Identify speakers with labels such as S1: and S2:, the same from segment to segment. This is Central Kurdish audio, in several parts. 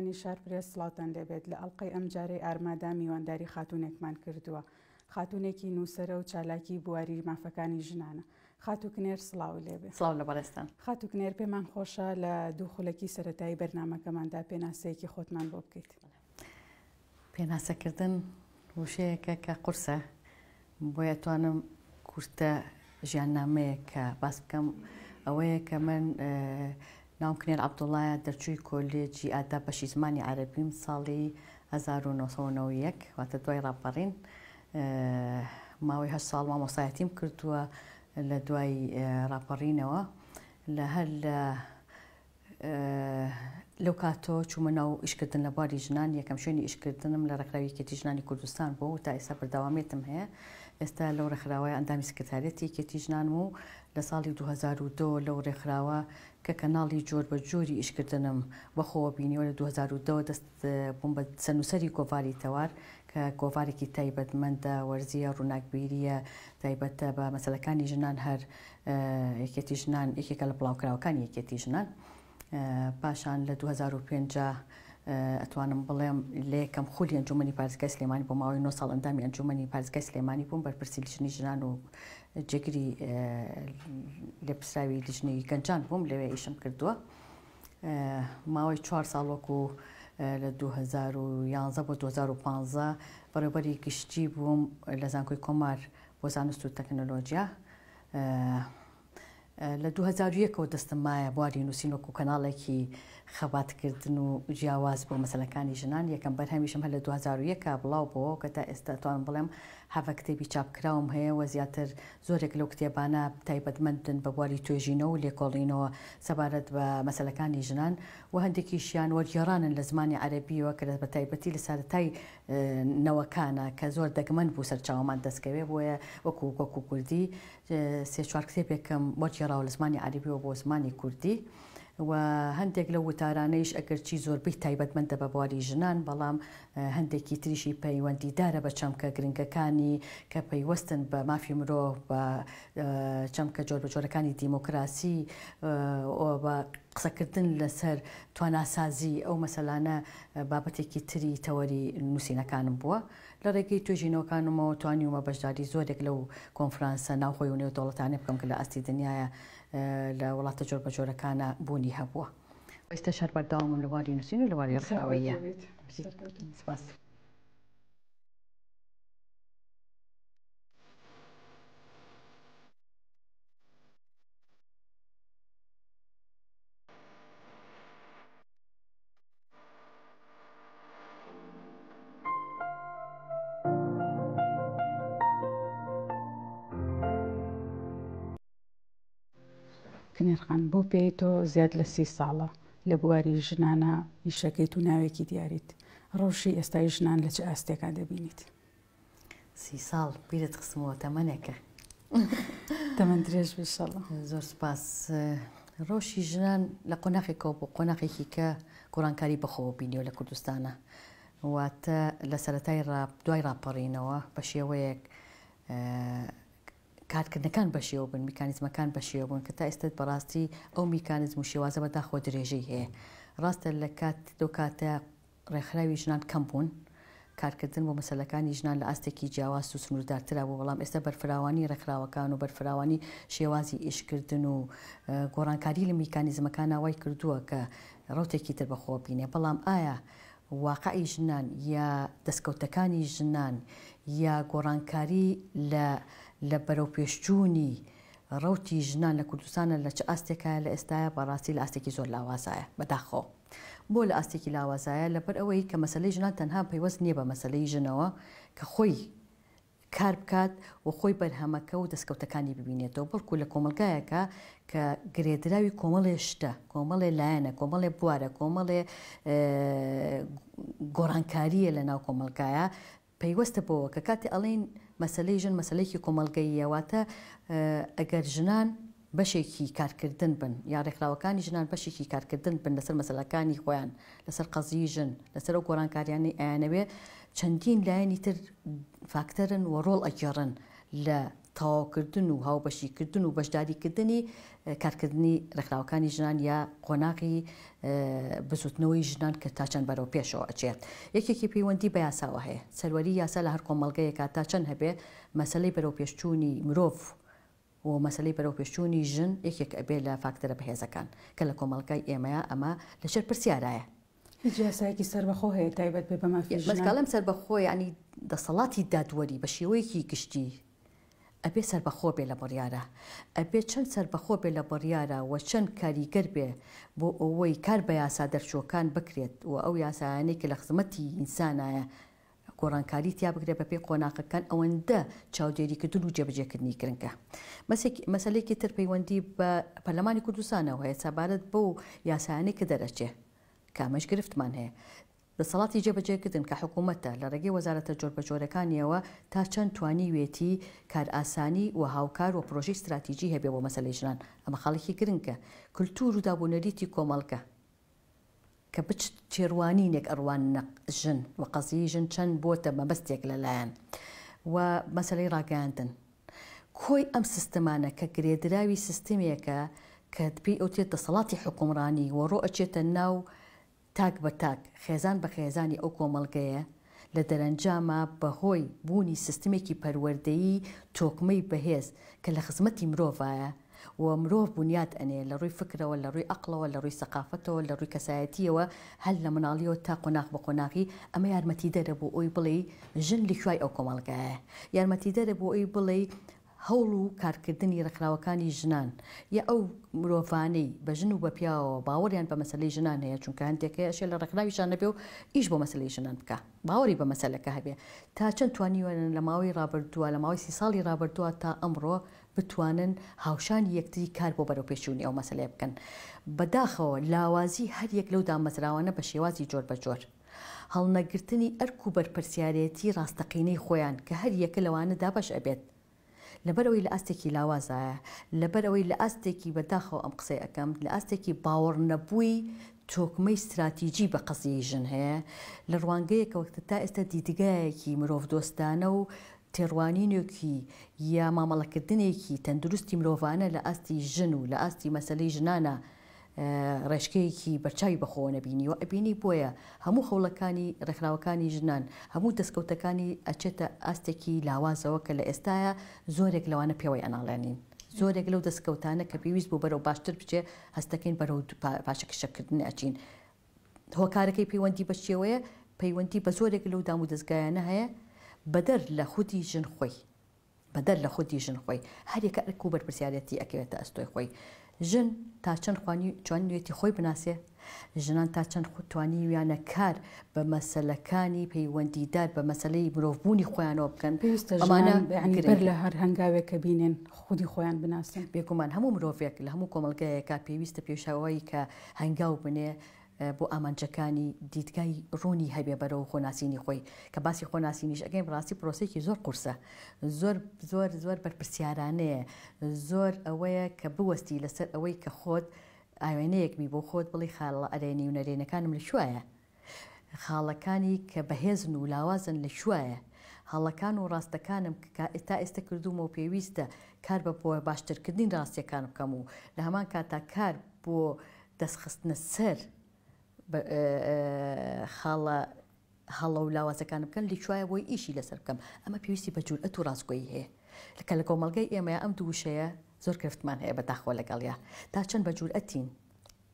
S1: بیروکانی شار پرێس سڵاوتان لێبێت لە ئەڵلقەی ئەم جارەی ئارمادا میوانداری خاتونێکمان کردووە. خاتونێکی نووسەرە و چالاکی بواری مافەکانی ژنانە. خاتوکنێر سڵاو لێبێت.
S2: سڵاو لە بەڕێستان.
S1: خاتوکنێر پێمان خۆشە لە دوو خولەکی سەرەتایی بەرنامەکەماندا پێناسەیەکی خۆتمان بۆ بکەیت.
S2: پێناسەکردن وشەیەکە کە قورسە بۆیە توانم کورتە ژیاننامەیە کە باس بکەم ئەوەیە کە من ناوم کنێر عەبدوڵڵایە دەرچووی کۆلێجی ئادا بەشی زمانی عەرەبیم ساڵی 1991 واتە دوای ڕاپەڕین ماوەی 8 ساڵ مامۆستایەتیم کردووە لە دوای ڕاپەڕینەوە لە هەر لەو کاتۆ چوومە ناو ئیشکردن لە بواری ژنان یەکەم شوێنی ئیشکردنم لە ڕێکخراوی ژنانی کوردستان بوو و تا ئێستا بەردەوامێتم هەیە. ئێستا لەو ڕێکخراوەیە ئەندامی سکرتارەتی کێتی ژنان و لە ساڵی 2002 لەو ڕێکخراوە کە کەناڵی جۆر بە جۆری ئیشکردنم بەخۆوە بینیوە لە 2002 دەست بووم بە سەرنووسەری کۆڤاری تەوار کە کۆڤارێکی تایبەتمەندە وەرزیە ڕووناکبیریە تایبەتە بە مەسەلەکانی ژنان هەر یەکێتی ژنان یەکێکە لە بڵاوکراوەکانی یەکێتی ژنان. پاشان لە 2005 ئەتوانم بڵێم لە یەکەم خولی ئەنجومەنی پارێزگای سلێمانی بۆ ماوەی 9 ساڵ ئەندامی ئەنجومەنی پارێزگای سلێمانی بووم بەرپرسی لیژنەی ژنان و جێگیری لێپرسراوی لیژنەی گەنجان بووم لەوێ ئیشم کردووە. ماوەی 4 ساڵ وەکو لە 2011 بۆ 2015 بەڕێوەبەری گشتی بووم لە زانکۆی کۆمار بۆ زانست و تەکنۆلۆجیا. لە 2001ەوە دەستم مایە بواری نووسین وەکو کەناڵێکی خەباتکردن و جیاواز بۆ مەسەلەکانی ژنان. یەکەم بەرهەمیشم هەر لە 2001 بڵاو بۆەوە کە تا ئێستا توانم بڵێم هەڤە کتێبی چاپکراوم هەیە و زیاتر زۆرێک لەو کتێبانە تایبەتمەندن بە بواری توێژینەوە و لێکۆڵینەوە سەبارەت بە مەسەلەکانی ژنان و هەندێکیشیان وەرگێڕانن لە زمانی عەرەبیەوە کە بە تایبەتی لە سارەتای نەوەکانە کە زۆر دەگمەن بوو سەرچاوەمان دەستکەوێ بۆیە وەکو کوردی 3-4 کتێبێکم وەرگێڕاوە لە زمانی عەرەبیەوە بۆ زمانی کوردی و هەندێک لە وتارانەیش ئەگەرچی زۆربەی تایبەتمەندە بە بواری ژنان بەڵام هەندێکی تریشی پەیوەندیدارە بە چەمکە گرنگەکانی کە پەیوەستن بە مافی مرۆڤ بە چەمکە جۆربەجۆرەکانی دیموکراسی بە قسەکردن لەسەر تواناسازی ئەو مەسەلانە بابەتێکی تری تەوەری نووسینەکانم بووە. لە ڕێگەی توێژینەوەکانمەوە توانیومە بەشداری زۆرێک لەو کۆنفرانسە ناوخۆی و نێودەوڵەتانێ بکەم کە لە ئاستی دنیاە لە وڵاتە جۆربەجۆرەکانە بوونی هەبووە. ئێستا شەر بەردەوامم لە بواری نووسین و لە بواری ڕێکخراوەیە. سپاس.
S1: کنێرخان بۆ پێی تۆ زیاد لە 30 ساڵە لە بواری ژنانە ئیشەکەیت و ناوێکی دیاریت. ڕۆژی ئێستای ژنان لە چه ئاستێکا دەبینیت؟
S2: 30 ساڵ بیرت خستمەوە تەمەنێکە.
S1: تەمەن درێژ بێشەڵە.
S2: زۆر سپاس. ڕۆژی ژنان لە قۆناغێکەوە بۆ قۆناغێکی کە گۆڕانکاری بەخۆوە بینیوە لە کوردستانە واتە لە سەرەتای دوای ڕاپەڕینەوە بە شێوەیەک کارکردنەکان بەشێوە بن میکانیزمەکان بەشێوە بوون کە تا ئێستا بەڕاستی ئەو میکانیزم و شێوازە بەداخۆ درێژەی هەیە. ڕاستە لە دو کاتە ڕێکخراوی ژنان کەم بوون کارکردن بۆ مەسەلەکانی ژنان لە ئاستێکی جیاواز و سنووردارترا بوو بەڵام ئێستا بەرفراوانی ڕێکخراوەکان و بەرفراوانی شێوازی ئیشکردن و گۆڕانکاری لە میکانیزمەکان وای کردووە کە ڕوتێکی تر بەخۆ بینێ. بەڵام ئایا واقعی ژنان یا دەستکەوتەکانی ژنان یا گۆڕانکاری لە بەرەو پێشچوونی ڕوتی ژنان لە کوردستانە لە چ ئاستێکە لە ئێستاە بەڕاستی لە ئاستێکی زۆر لاوازایە بەداخۆ. بۆ لە ئاستێکی لاوازایە لەبەر ئەوەی کە مەسلەی ژنان تەنها پەیوەست نییە بە مەسلەی ژنەوە کە خۆی کار بکات و خۆی بەرهەمەکە و دەستکەوتەکانی ببینێتەوە بەڵکو لە کۆمەلگایەکە کە گرێدراوی کۆمەڵێ شتە کۆمەڵێ لایەنە کۆمەڵێ بوارە کۆمەڵێ گۆڕانکاریە لە ناو کۆمەلگایە پەیوەستە بۆەوە کە کاتی ئەڵێن مەسلەی ژن مەسلەیەکی کۆمەلگەییەواتە ئەگەر ژنان بەشێکی کارکردن بن یا ڕێکخراوەکانی ژنان بەشێکی کارکردن بن لەسەر مەسەلەکانی خۆیان لەسەر قەزیی ژن لەسەر ئەو گۆڕانکاریانی ئەیانەوێ چەندین لایەنی تر فاکتەرن و ڕۆڵ ئەگێڕن لە تەواوکردن و هاوبەشیکردن و بەشداریکردنی کارکردنی ڕێکخراوەکانی ژنان یا قۆناغی بزوتنەوەی ژنان کە تا چەند بەرەو پێشەوە ئەچێت. یەکێکی پەیوەندی بە یاساوە هەیە. سەروەری یاسا لە هەر کۆمەڵگەیەکە تا چەند هەبێ مەسەلەی بەرەو پێشچوونی مرۆڤ و مەسەلەی بەرەو پێشچوونی ژن یەکێک ئەبێ لە فاکتەرە بەهێزەکان کە لە کۆمەڵگای ئێمەیە ئەمە لەسەر پرسیارایە.
S1: هیچ یاسایەکی سەربەخۆ هەیە تایبەت بێ بە مافی ژنان؟
S2: مەسکاڵەم سەربەخۆ ینی دەسەڵاتی دادوەری بە شێوەیەکی گشتی ئەبێ سەربەخۆ بێ لە بڕیارە، ئەبێ چەند سەربەخۆ بێ لە بڕیارە و چەند کاریگەر بێ بۆ ئەوەی کار بە یاسا دەرچۆکان بکرێت و ئەو یاسایانەی کە لە خزمەتی ئینسانایە گۆڕانکاری تیا بگرێت بە پێی قۆناغەکان ئەوەندە چاودێریکردن و جێبەجێکردنی گرنگە. مەسەلەیەکی تر پەیوەندی بە پەرلەمانی کوردستانەوە هەیە سەبارەت بەو یاسایانەی کە دەرەچێ کامەش گرفتمان هەیە. دەسەڵاتی جێبەجێکردن کە حکوومەتە لە ڕێگەی وەزارەتە جۆربەجۆرەکانیەوە تا چەند توانیوێتی کار ئاسانی و هاوکار و پرۆژەی استراتیژی هەبێ بۆ مەسەلەی ژنان. ئەمە خاڵێکی گرنگە. کولتور و دابوونەریتی کۆمەڵگە کە بچ چێڕوانینێک ئەڕوانە ژن و قەزیی ژن چەند بۆتە مەبەستێک لەلایەن و مەسەلەی ڕاگەاندن. کۆی ئەم سیستەمانە کە گرێدراوی سیستمێکە کە پێی ئەوتێت دەسەڵاتی حکومڕانی وەڕۆ ئەچێتە ناو تاک بە تاک خێزان بە خێزانی ئەو کۆمەڵگەیە لە دەرەنجامە بەهۆی بوونی سیستمێکی پەروەردەیی تۆکمەی بەهێز کە لە خزمەتی مرۆڤایە و مرۆڤ بنیاد ئەنێ لە ڕووی فکرەوە لە ڕووی عەقڵەوە لە ڕووی سەقافەتەوە لە ڕووی کەسایەتیەوە هەل لە مناڵیەوە تا قۆناغ بە قۆناغی ئەمە یارمەتیدەرە بۆ ئەوی بڵێ ژن لەخوای ئەو کۆمەڵگایە، یارمەتیدەرە بۆ ئەوی بڵێ هەوڵ و کارکردنی ڕێکخراوەکانی ژنان یا ئەو مرۆڤانەی بە ژن و بە پیاوەوە باوەڕیان بە مەسەلەی ژنان هەیە چونکە هەندێکەیە ئەشێ لە ڕێکخراویشان نەبێ و ئیش بۆ مەسەلەی ژنان بکە باوەڕی بە مەسەلەکە هەبێ تا چەند توانیوەن لە ماوەی ڕابردووە لە ماوەی 30 ساڵی ڕابردووە تا ئەمڕۆ بتوانن هاوشانی یەکتری کار بۆ بەرەو پێشوونی ئەو مەسەلەیە بکەن. بەداخەوە لاوازی هەر یەک لەو دامەزراوانە بە شێوازی جۆر بە جۆر هەڵنەگرتنی ئەرک و بەرپرسیارەتی ڕاستەقینەی خۆیان کە هەر یەکە لەوانە دابەش ئەبێت لەبەرەوەی لە ئاستێکی لاوازایە لەبەرەوەی لە ئاستێکی بەداخەوە ئەم قسەی ئەەکەم لە ئاستێکی باوەڕ نەبووی تۆکمەی استراتیژی بە قەزیی ژن هەیە لە ڕوانگەیەکە وەختە تا ئێستا دیدگایەکی مرۆڤ دۆستانە و تێڕوانینێکی یا مامەڵەکردنێکی تەندروستی مرۆڤانە لە ئاستی ژن و لە ئاستی مەسەلەی ژنانە ڕێژکەیەکی بەرچاوی بەخۆوە نەبینی و ئەبینی بۆیە هەموو خەوڵەکانی ڕێکخراوەکانی ژنان هەموو دەستکەوتەکانی ئەچێتە ئاستێکی لاوازەوە کە لە ئێستاە زۆرێک لەوانە پێوەی ئەناڵێنین زۆرێک لەو دەستکەوتانە کە پێویست بوو بەرەو باشتر بچێ هەستەکەین بەرەو پاشەکشەکردن ئەچین هۆکارەکەی پەیوەندی بە شێوەیە پەیوەندی بە زۆرێک لەو دام و دەستگایانە هەیە بەدەر لە خودی ژن خۆی بەدەر لە خودی ژن خۆی هەرێکە ئەرک و بەرپرسیارەتی ئەکەوێتە ئەستۆی خۆی ژن تا چەند توانیوێتی خۆی بناسێ ژنان تا چەند توانیویانە کار بە مەسەلەکانی پەیوەندیدار بە مەسەلەی مرۆڤبوونی خۆیانەوە بکەن
S1: ئەمانە بەر لە هەر هەنگاوێک کە بینێن خودی خۆیان بناسن
S2: بێگومان هەموو مرۆڤێک لە هەموو کۆمەڵگەیەکە پێویستە پێشاوایی کە هەنگاو بنێ بۆ ئامانجەکانی دیدگای ڕوونی هەبێ بەرەو خۆناسینی خۆی کە باسی خۆناسینیش ئەگەین ڕاستی پرۆسێکی زۆر قورسە زۆر بەرپرسیارانەیە زۆر ئەوەیە کە بوەستی لەسەر ئەوەی کە خۆت ئاوێنەیەکبی بۆ خۆت بڵی خاڵە ئەرێنی و نەرێنەکانم لە شوایە خاڵەکانی کە بەهێزن و لاوازن لە شوایە هەڵەکان و ڕاستەکانم تا ئێستا کردومەوە پێویستە کار بە بۆ باشترکردنی ڕاستیەکان بکەم و لە هەمان کاتا کار بۆ دەستخستنە سەر هەڵە و لاوازەکان بکەن لە شوایە بۆی ئیشی لەسەر بکەم ئەمە پێویستی بە جورئەت و ڕاستگۆیی هەیە کە لە کۆمەڵگەی ئێمە ئەم دووشەیە زۆر گرفتمان هەیە بەداخۆ لەگەڵیا تا چەند بە جورئەتین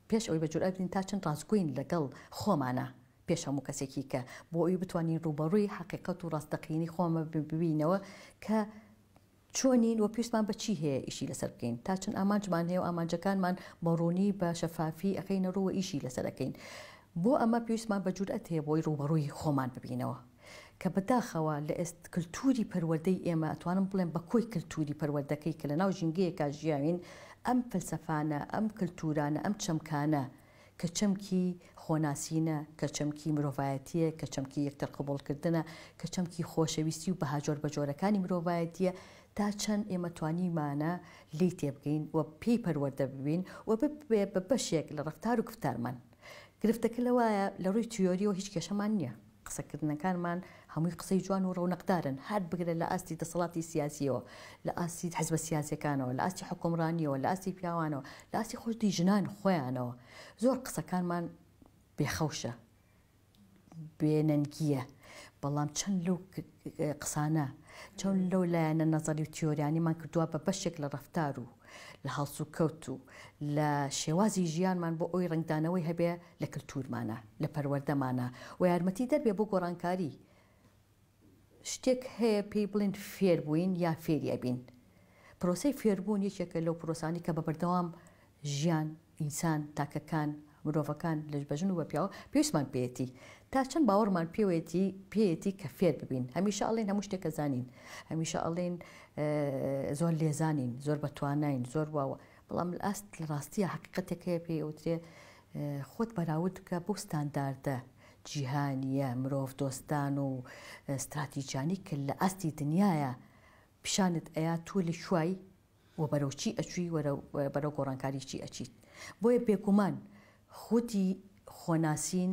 S2: پێش ئەوەی بە جورئەتین تا چەند ڕاستگۆین لەگەڵ خۆمانە پێش هەموو کەسێکی کە بۆ ئەوی بتوانین ڕوبەڕووی حەقیقەت و ڕاستەقینی خۆمە ببینەوە کە چۆنین و پێویستمان بە چی هەیە ئیشی لەسەر بکەین تا چەند ئامانجمان هەیە و ئامانجەکانمان بەڕوونی بە شەفافی ئەەکەینە ڕووە ئیشی لەسەر دەکەین بۆ ئەمە پێویستمان بە جورئەت هەیە بۆی ڕوبەڕووی خۆمان ببینەوە کە بەداخەوە لە کللتوری پەروەردەی ئێمە ئەتوانم بڵێن بە کۆی کللتوری پەروەردەکەی کە لە ناو ژینگەیەکە ژیاوین ئەم فەلسەفانە ئەم کللتورانە ئەم چەمکانە کە چەمکی خۆناسینە کە چەمکی مرۆڤایەتیە کە چەمکی یەکتر قبوڵکردنە کە چەمکی خۆشەویستی و بەهاجۆر بەجۆرەکانی مرۆڤایەتیە تا چەند ئێمە توانیمانە لی تێبگەین و پێی پەروەردە ببین و ببێ بە بەشێک لە ڕفتار و گفتارمان گرفتەکە لەوایە لە ڕووی تیۆریەوە هیچ کێشەمان نییە قسەکردنەکانمان هەمووی قسەی جوان و ڕەونەقدارن هەر بگرە لە ئاستی دەسەڵاتی سیاسیەوە لە ئاستی حزبە سیاسیەکانەوە لە ئاستی حکومڕانیەوە لە ئاستی پیاوانەوە لە ئاستی خۆشتی ژنان خۆیانەوە زۆر قسەکانمان بێخەوشە بێنەنگیە بەڵام چەند لەو قسانە چەند لەو لایەنە نەزەری و تیۆریانیمان کردووە بە بەشێک لە ڕەفتار و لە هەڵس و کەوت و لە شێوازی ژیانمان بۆ ئەوی ڕنگدانەوەی هەبێ لە کللتورمانە لە پەروەردەمانە و یارمەتی دەربێ بۆ گۆڕانکاری شتێک هەیە پێی بڵێن فێر بووین یا فێریە بین پرۆسەی فێربوون یەکێکە لەو پرۆسانی کە بە بەردەوام ژیان ئینسان تاکەکان مرۆڤەکان لە بەژن و بە پیاوە پێویستمان پێێتی تا چەند باوەڕمان پێێتی کە فێر ببین هەمیشە ئەڵێن هەموو شتێکە زانین هەمیشە ئەڵێن زۆر لێزانین زۆر بەتوانین زۆر واوە بەڵام ئەست لە ڕاستیە حقیقەتێکەیە پێی ئەوترێ خۆت بەراورد بکە بۆ ستانداردە جیهانیە مرۆڤ دۆستان و استراتیجیانی کە لە ئاستی دنیاە پیشانت ئەیا تۆ لە شوای و بەرەو چی ئەچووی بەرەو گۆڕانکاری چی ئەچیت بۆیە بێگومان خودی خۆناسین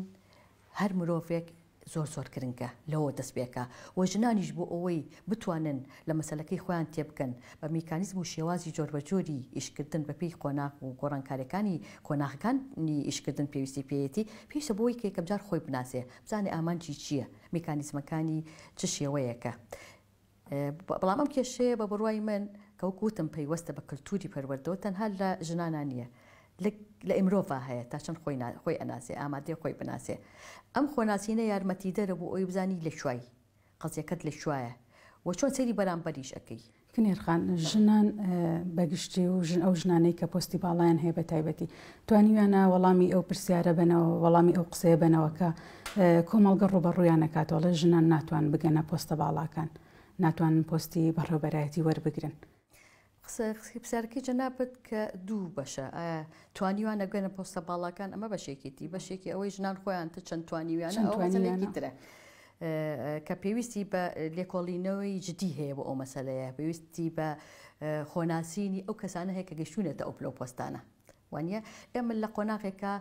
S2: هەر مرۆڤێک زۆر زۆر گرنگە لەوە دەست پێکە و ژنانیش بۆ ئەوەی بتوانن لە مەسەلەکەی خۆیان تێبکەن بە میکانیزم و شێوازی جۆر بە جۆری ئیشکردن بەپێی قۆناغ و گۆڕانکاریەکانی کۆناغەکانی ئیشکردن پێویستی پێیەتی پێویستە بۆی کە یەکەم جار خۆی بناسێ بزانێ ئامانجی چییە میکانیزمەکانی چ شێوەیەکە بەڵام ئەم کێشەیە بە بڕوای من کە وەکوتم پەیوەستە بە کللتوری پەروەردەوە تەنها لە ژنانان نییە لە ئیمرۆڤ هەیە تا چەند خۆی ئەناسێ ئامادەی خۆی بناسێ ئەم خۆناسینە یارمەتی دەرە بۆ ئەوی بزانی لە شوای قەزیەکەت لە شوایە و چۆن سەیری بەرامبەریش ئەەکەی
S1: کنێرخان ژنان بەگشتی و ئەو ژنانەی کە پۆستی باڵیان هەیە بە تایبەتی توانیویانە وەڵامی ئەو پرسیارە بنەوە وەڵامی ئەو قسەیە بنەوە کە کۆمەڵگە ڕوبەڕوویان نەکاتەوە ژنان ناتوان بگەنە پۆستە باڵاکان ناتوانن پۆستی بەڕێوەبەرایەتی وەربگرن
S2: پرسیارەکەی جەنابەت کە دوو بەشە ئایا توانیوان نەگوێنە پۆستە باڵاکان ئەمە بەشێکێتی بەشێکی ئەوەی ژنان خۆیان چەند توانیویانە ئەوەی ترە کە پێویستی بە لێکۆڵینەوەی جدی هەیە بۆ ئەو مەسەلەیە پێویستی بە خۆناسینی ئەو کەسانە هەیە کە گەشتونێتە ئەو پلۆ پۆستانە وانە ئێمە لە قۆناغێکە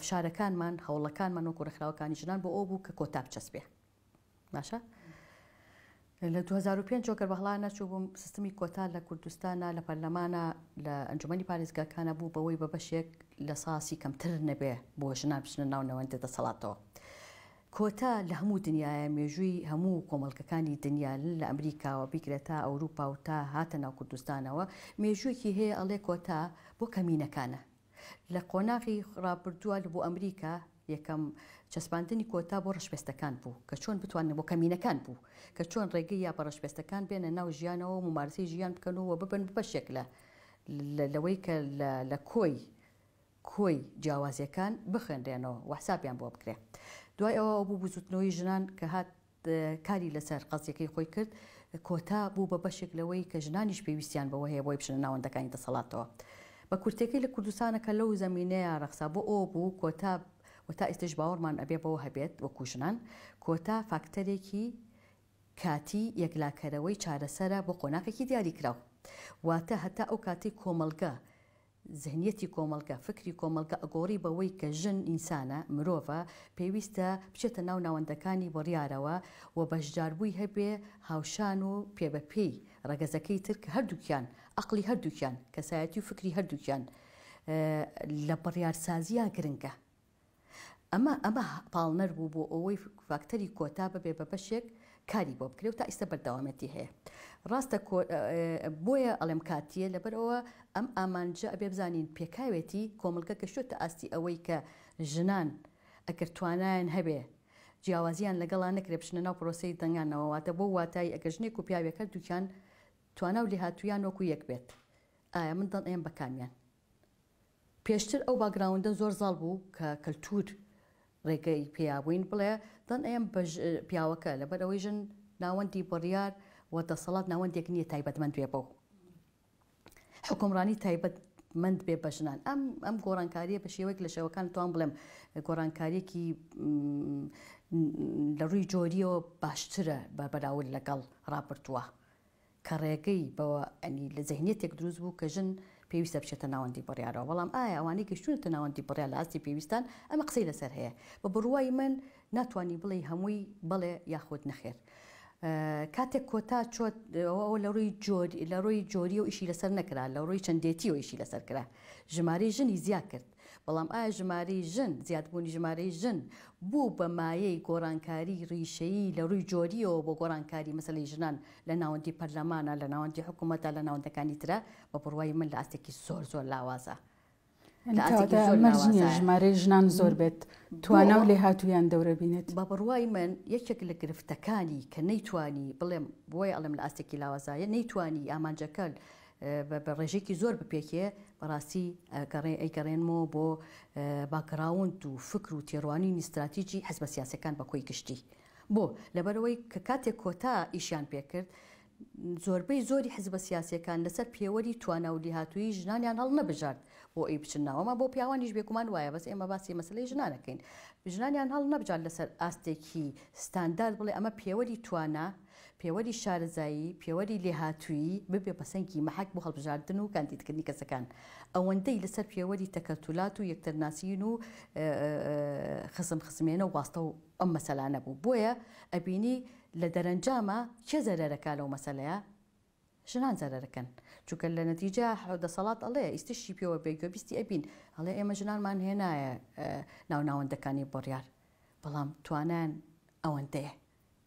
S2: فشارەکانمان هەوڵەکانمان و کوڕەخراوەکانی ژنان بۆ ئەو بوو کە کۆتا بچەسبێ باشە لە 2005 جۆگەر بەهڵا نەچوو بووم سیستمی کۆتا لە کوردستانە لە پەرلەمانە لە ئەنجومەنی پارێزگاکانە بوو بەوەی بە بەشێک لە ساسی کەمتر نەبێ بۆ ژنان بچنە ناو نەوەندە دەسەڵاتەوە کۆتا لە هەموو دنیاە مێژووی هەموو کۆمەڵگەکانی دنیا لە ئەمریکاوە بیکرێتە ئەوروپا و تا هاتە ناو کوردستانەوە مێژوویەکی هەیە ئەڵێ کۆتا بۆ کەمینەکانە لە قۆناغی ڕابردووە بۆ ئەمریکا یەکەم چەسپاندنی کۆتا بۆ ڕەشپێستەکان بوو کە چۆن بتوانن بۆ کەمینەکان بوو کە چۆن ڕێگەی یا بە ڕەشپێستەکان بێنە ناو ژیانەوە و ممارسەی ژیان بکەنەوە ببن بەشێک لەوەی کە لە کۆی جیاوازیەکان بخێنرێنەوە و حسابیان بۆ بکرێ دوای ئەوە بوو بزوتنەوەی ژنان کە هات کاری لەسەر قەزیەکەی خۆی کرد کۆتا بوو بە بەشێک لەوەی کە ژنانیش پێویستیان بەوە هەیە بۆی بچنە ناوەندەکانی دەسەڵاتەوە بە کورتەکەی لە کوردستانە کە لەو زەمینەیە ڕەخسا بۆ ئەو بوو کۆتا و تا ئێستش باوەڕمان ئەبێ بەوە هەبێت وەکو ژنان کۆتا فاکتەرێکی کاتی یەکلاکەرەوەی چارەسەرە بۆ قۆناغێکی دیاریکراوە واتە هەتا ئەو کاتی کۆمەڵگە زهنیەتی کۆمەڵگە فکری کۆمەڵگە ئەگۆڕی بەوەی کە ژن ئینسانە مرۆڤە پێویستە بچێتە ناو ناوەندەکانی بڕیارەوە و بەشداربووی هەبێ هاوشان و پێبەپێی ڕەگەزەکەی تر کە هەردووکیان عەقڵی هەردووکیان کەسایەتی و فکری هەردووکیان لە بڕیارسازیە گرنگە ئەمە پاڵنەر بوو بۆ ئەوەی فاکتەری کۆتا ببێ بە بەشێک کاری بۆ بکرێ و تا ئێستا بەردەوامەتی هەیە ڕاستە بۆیە ئەڵێم کاتیە لەبەرەوە ئەم ئامانجە ئەبێ بزانین پێکاوێتی کۆمەڵگە کەشتە ئاستی ئەوەی کە ژنان ئەگەر توانایان هەبێ جیاوازیان لەگەڵان نەکرێ بچنە ناو پرۆسەی دەنگانەوە واتە بۆ واتای ئەگەر ژنێک و پیاوێکە دووکیان توانا و لێهاتوویان وەکو یەک بێت ئایا من دڵ ئێم بەکامیان پێشتر ئەو باگراوندە زۆر زاڵ بوو کە کەلتور ڕێگەی پیابووین بڵێ دەن ئێم پیاوەکە لەبەر ئەوەی ژن ناوەندی بڕیار و دەسەڵات ناوەندێک نییە تایبەتمەند بێ بەو حکومڕانی تایبەتمەند بێ بە ژنان ئەم گۆڕانکاریە بە شێوەیەک لە شێوەکان توان بڵێم گۆڕانکاریەکی لە ڕووی جۆریەوە باشترە بە بەراورد لەگەڵ ڕابردووە کە ڕێگەی بەوە ئەنی لە زەهنیەتێک دروست بوو کە ژن پێویستە بچێتە ناوەندی بڕیارەوە بەڵام ئایا ئەوانەی گەشتونەتە ناوەندی بڕیار لە ئاستی پێویستان ئەمە قسەی لەسەر هەیە بە بڕوای من ناتوانانی بڵێ هەمووی بڵێ یاخود نەخێر کاتێک کۆتا چۆت لە ڕووی جۆری و ئیشی لەسەر نەکرا لە ڕووی چەندێتی و ئیشی لەسەر کرا ژمارەی ژنی زیاد کرد بەڵام ئایا ژمارەی ژن زیادبوونی ژمارەی ژن بوو بە مایەی گۆڕانکاری ڕیشەیی لە ڕووی جۆریەوە بۆ گۆڕانکاری مەسەلەی ژنان لە ناوەندی پەرلەمانە لە ناوەندی حکوومەتە لە ناوەندەکانی ترە بە بڕوای من لە ئاستێکی زۆر لاوازە
S1: مەرجنیە ژمارەی ژنان زۆر بێت توانە و لێ هاتوویان دەورە بینێت
S2: بە بڕوای من یەکێک لە گرفتەکانی کە نەیتوانی بڵێم بۆی ئەڵم لە ئاستێکی لاوازایە نەیتوانی ئامانجەکەل بە ڕێژێکی زۆر بپێکێ بەڕاستی ئەیگەڕێنمەوە بۆ باگراوند و فکر و تێڕوانینی استراتیجی حزبە سیاسەکان بە کۆی گشتی بۆ لەبەرەوەی کە کاتێک کۆتا ئیشیان پێکرد زۆربەی زۆری حزبە سیاسەکان لەسەر پێوەری توانە و لێهاتووی ژنانیان هەڵ نەبژارد بۆ ئەی بچنەوەمە بۆ پیاوانیش بێگومان وایە بەس ئێمە باسی مەسلەی ژنانەکەین ژنانیان هەڵ نەبژارد لەسەر ئاستێکی ستاندارد بڵێ ئەمە پێوەری توانە پێوەری شارەزایی پێوەری لێهاتووی ببێ بەسەنگی مەحک بۆ هەڵبژاردن و کاندیدکردنی کەسەکان ئەوەندەی لەسەر پێوەری تەکەتولات و یەکتەرناسین و خزمێنە و واستە و ئەم مەسەلانە بوو بۆیە ئەبینی لە دەرەنجامە کێ زەرەرەکە لەو مەسەلەیە ژنان زەرەرەکەن چونکە لە نەتیجە دەسەڵات ئەڵێ ئیستشی پێوە بێگوێبیستی ئەبین ئەڵێ ئێمە ژنانمان هێنایە ناوناوەندەکانی بڕیار بەڵام توانیان ئەوەندەیە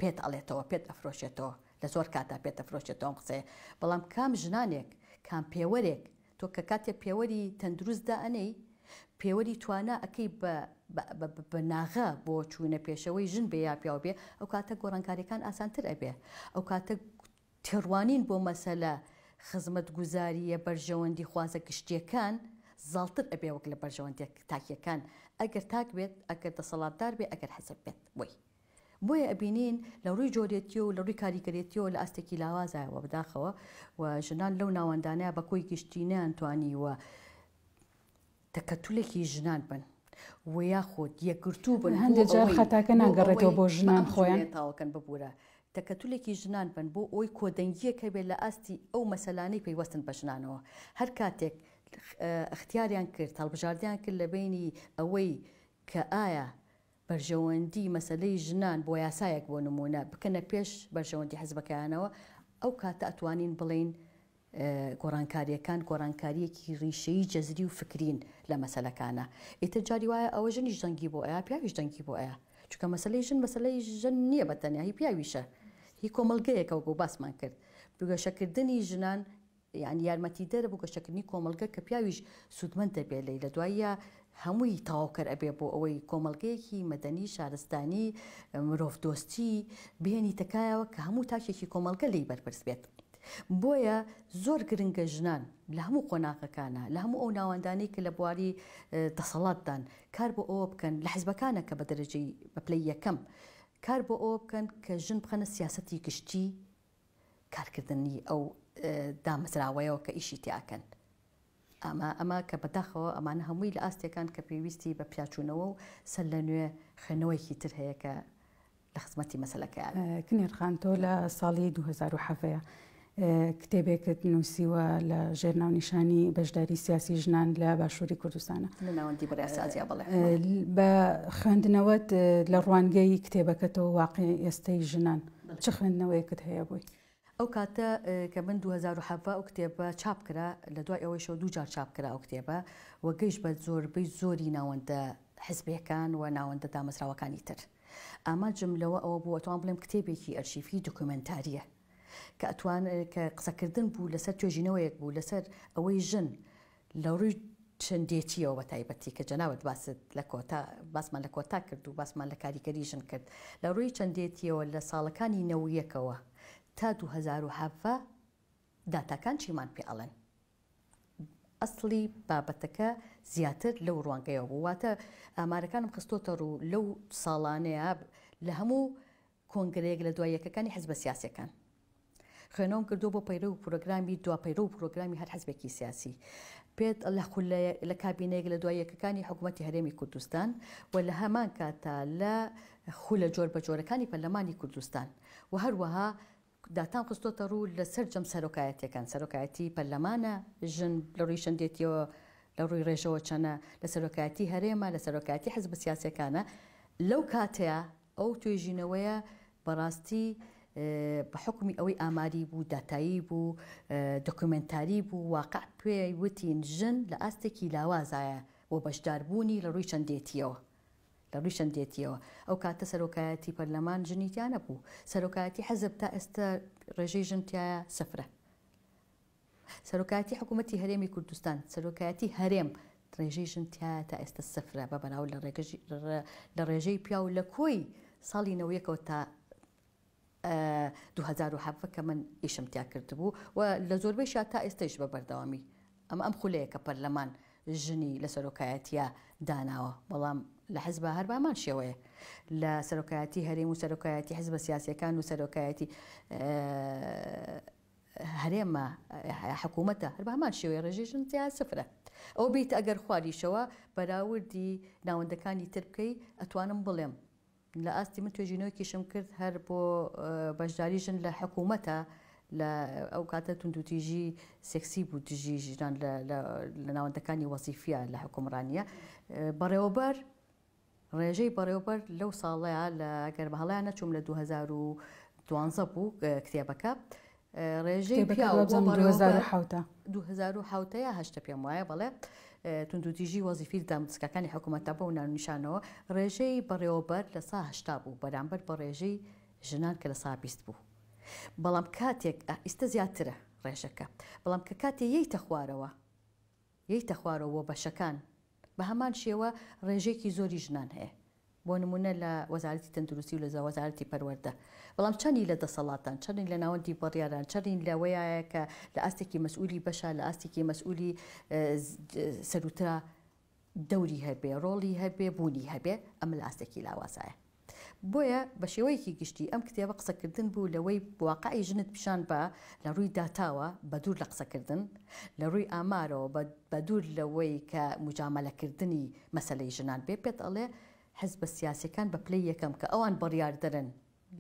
S2: پێت ئەڵێتەوە پێت ئەفرۆشێتەوە لە زۆر کاتا پێت ئەفرۆشێتەوە قسەیە بەڵام کام ژنانێک کام پێوەرێک تۆ کە کاتێک پێوەری تەندروستدا ئەنەی پێوەری توانە ئەەکەی بە ناغا بۆ چوونە پێشەوەی ژن بێ یا پیاو بێ ئەو کاتە گۆڕانکاریەکان ئاسانتر ئەبێ ئەو کاتە تێڕوانین بۆ مەسەلە خزمەت گوزاریە بەرژەوەندی خوازە گشتیەکان زاڵتر ئەبێ وەک لە بەرژەوەندی تاکیەکان ئەگەر تاک بێت ئەگەر دەسەڵاتدار بێ ئەگەر حەسەب بێت بۆیە ئەبینین لە ڕووی جۆرێتیە و لە ڕووی کاریگەرێتیەوە لە ئاستێکی لاوازایەوە بەداخەوە و ژنان لەو ناوەندانەیە بە کۆی گشتینیان توانی وە تەکەتولێکی ژنان بن و یاخود یەکگرتوو بن
S1: هەندێک جار خەتاکە ناگەڕێتەوە بۆ ژنان خۆیان
S2: تاوەکەن ببوورە تەکەتولێکی ژنان بن بۆ ئەوی کۆدەنگیەکە بێت لە ئاستی ئەو مەسەلانەی پەیوەستن بە ژنانەوە هەر کاتێک اختیاریان کرد هەڵبژاردیان کرد لە بینی ئەوەی کە ئایا بەرژەوەندی مەسلەی ژنان بۆ یاسایەک بۆ نمونە بکەنە پێش بەرژەوەندی حزبەکەیانەوە ئەو کاتە ئەتوانین بڵین گۆڕانکاریەکان گۆڕانکاریەکی ڕیشەی جەزری و فکرین لە مەسەلەکانە ئیتر جاری وایە ئەوە ژنیش دەنگی بۆ ئەیە پیاویش دەنگی بۆ ئەیە چونکە مەسلەی ژن مەسلەی ژن نییە بەتەنیا هی پیاویشە هی کۆمەلگەیەکە و باسمان کرد بگەشەکردنی ژنان یعنی یارمەتی دەرە بۆ گەشتەکردنی کۆمەلگە کە پیاویش سوودمەند دەبێ لە دوایە هەمووی تاواوکەر ئەبێ بۆ ئەوەی کۆمەلگەیەکی مەدەنی شارستانی مرۆڤ دۆستی بهێنی تکایەوە کە هەموو تاکێکی کۆمەلگە لی بەرپرس بێت بۆیە زۆر گرنگە ژنان لە هەموو قۆناغەکانە لە هەموو ئەو ناوەندانەی کە لە بواری دەسەڵاتدان کار بۆ ئەوە بکەن لە حیزبەکانە کە بە دەرەجەی بەپلەی یەکەم کار بۆ ئەوە بکەن کە ژن بخەنە سیاسەتی گشتی کارکردنی ئەو دامەزراوەیەوە کە ئیشی تیاکەن ئەمە کە بەداخەوە ئەمانە هەمووی لە ئاستیەکان کە پێویستی بە پیاچوونەوە و سەر لە نوێ خوێنەوەیکی تر هەیە کە لە خزمەتی مەسەلەکەیان
S1: کنێرخان تۆ لە ساڵی 2007 کتێبێکت نووسیوە لە ژێرناونیشانی بەشداری سیاسی ژنان لە باشووری کوردستانە
S2: لە ناوەندی بەڕێسازیا بڵێ
S1: بە خوێندنەوەت لە ڕوانگەی کتێبەکەتەوە واقعی ئێستەی ژنان چ خوێندنەوەیەکت هەیە بووی؟
S2: ئەو کاتە کە من 2007 ئەو کتێبە چاپ کرا لە دوای ئەوەی شەو 2 جار چاپ کرا ئەو کتێبە وە گەیشت بە زۆربەی زۆری ناوەندە حزبیەکان و ناوەندە دامەزراوەکانی تر ئاماجم لەوە ئەوە بوو ئەتوان بڵێم کتێبێکی ئەرشیفی دوکومنتاریە کە ئەتوان کە قسەکردن بوو لەسەر توێژینەوەیەک بوو لەسەر ئەوەی ژن لە ڕووی چەندێتیەوە بە تایبەتی کە جەناوت باست لە کۆتا باسمان لە کۆتا کرد و باسمان لە کاریگەری ژن کرد لە ڕووی چەندێتیەوە لە ساڵەکانی نەویەکەوە تا 2007 داتاکان چیمان پێ ئەڵێن ئەسڵی بابەتەکە زیاتر لەو ڕوانگەیەوە بوو واتە ئامارەکانم خستۆتە ڕوو لەو ساڵانەیە لە هەموو کۆنگرەیەک لە دوایەکەکانی حزبە سیاسیەکان خوێنەوەم کردو بۆ پەیرە و پرۆگرامی دواپەیرە و پرۆگرامی هەر حزبێکی سیاسی پێت لە کابینەیەک لە دوایەکەکانی حکوومەتی هەرێمی کوردستان و لە هەمان کاتا لە خولە جۆر بە جۆرەکانی پەرلەمانی کوردستان و هەروەها داتان خستۆتە ڕوو لەسەر جەم سەرۆکایەتەکان سەرۆکایەتی پەرلەمانە ژن لە ڕووی شەندێتیەوە لە ڕووی ڕێژەوە چەنە لە سەرۆکایەتی هەرێمە لە سەرۆکایەتی حزب سیاسیەکانە لەو کاتەیە ئەو توێژینەوەیە بەڕاستی بە حکمی ئەوەی ئاماری بوو داتایی بوو دۆکومنتاری بوو واقع پێی وتین ژن لە ئاستێکی لاوازایە بۆ بەشداربوونی لە ڕووی شەندێتیەوە لە ڕووی شەندێتیەوە ئەو کاتە سەرۆکایەتی پەرلەمان ژنیتیانە بوو سەرۆکایەتی حەزب تا ئێستا ڕێژەی ژنتیایە سەفرە سەرۆکایەتی حکوومەتی هەرێمی کوردستان سەرۆکایەتی هەرێم ڕێژەی ژنتیایە تا ئێستا سەفرە بە بەناو لە ڕێژەی پیا و لە کۆی ساڵی نەوەیەکەوە تا 2007 کە من ئیشم تیا کردبوو و لە زۆربەیشا تا ئێستش بە بەردەوامی ئەم خولەیە کە پەرلەمان ژنی لە سەرۆکایەتیە داناوە بەڵام لە حزب هەربامان شێوەیە لە سەرۆکایەتی هەرێم و سەرۆکایەتی حزب سیاسیەکان و سەرۆکایەتی هەرێمە حکوومەتە هەربامان شێوەیە ڕێژەی ژنتیا سفرە ئەو بیت ئەگەر خواریشەوە بەراوردی ناوەندەکانی تر بکەی ئەتوانم بڵێم لە ئاستی من توێژینەوەیکیشم کرد هەر بۆ بەشداری ژن لە حکوومەتە لە ئەو کاتە توندوتیژی سێکسی بوو دژی ژنان لە ناوەندەکانی وەزیفیە لە حکومڕانیە بەڕێوەبەر ڕێژەی بەڕێوەبەر لەو ساڵەیە لە ئەگەر بەهەڵیان نەچووم لە 2012 بوو کتێبەکە ڕێژەی 2007 هەشتە پێم وایە بەڵێ توندوتیژی وەزیفی دامسکەکانی حکوومەتە بە و ناونیشانەوە ڕێژەی بەڕێوەبەر لە سا هەشتا بوو بەرامبەر بە ڕێژەی ژنان کە لە سا 20 بوو بەڵام کاتێک ئیستە زیاترە ڕێژەکە بەڵام کە کاتێ یەیتە خوارەوە بەشەکان بە هەمان شێوە ڕێژێکی زۆری ژنان هەیە بۆ نمونە لە وەزارەتی تەندروستی و لە وەزارەتی پەروەردە بەڵام چەندی لە دەسەڵاتان چەندین لە ناوەندی بەڕیاران چەندین لەوەیە کە لە ئاستێکی مەسئولی بەشە لە ئاستێکی مەسئولی سەروترا دەوری هەبێ ڕۆڵی هەبێ بوونی هەبێ ئەم لە ئاستێکی لاوازایە بۆیە بە شێوەیەکی گشتی ئەم کتێبە قسەکردن بوو لەوەی واقعی ژنت پیشان بە لە ڕووی داتاوە بە دوور لە قسەکردن لە ڕووی ئامارەوە بە دوور لەوەی کە مجامەلەکردنی مەسەلەی ژنان بێ پێت ئەڵێ حزب سیاسیەکان بە پلەی یەکەم کە ئەوان بڕیاردەرن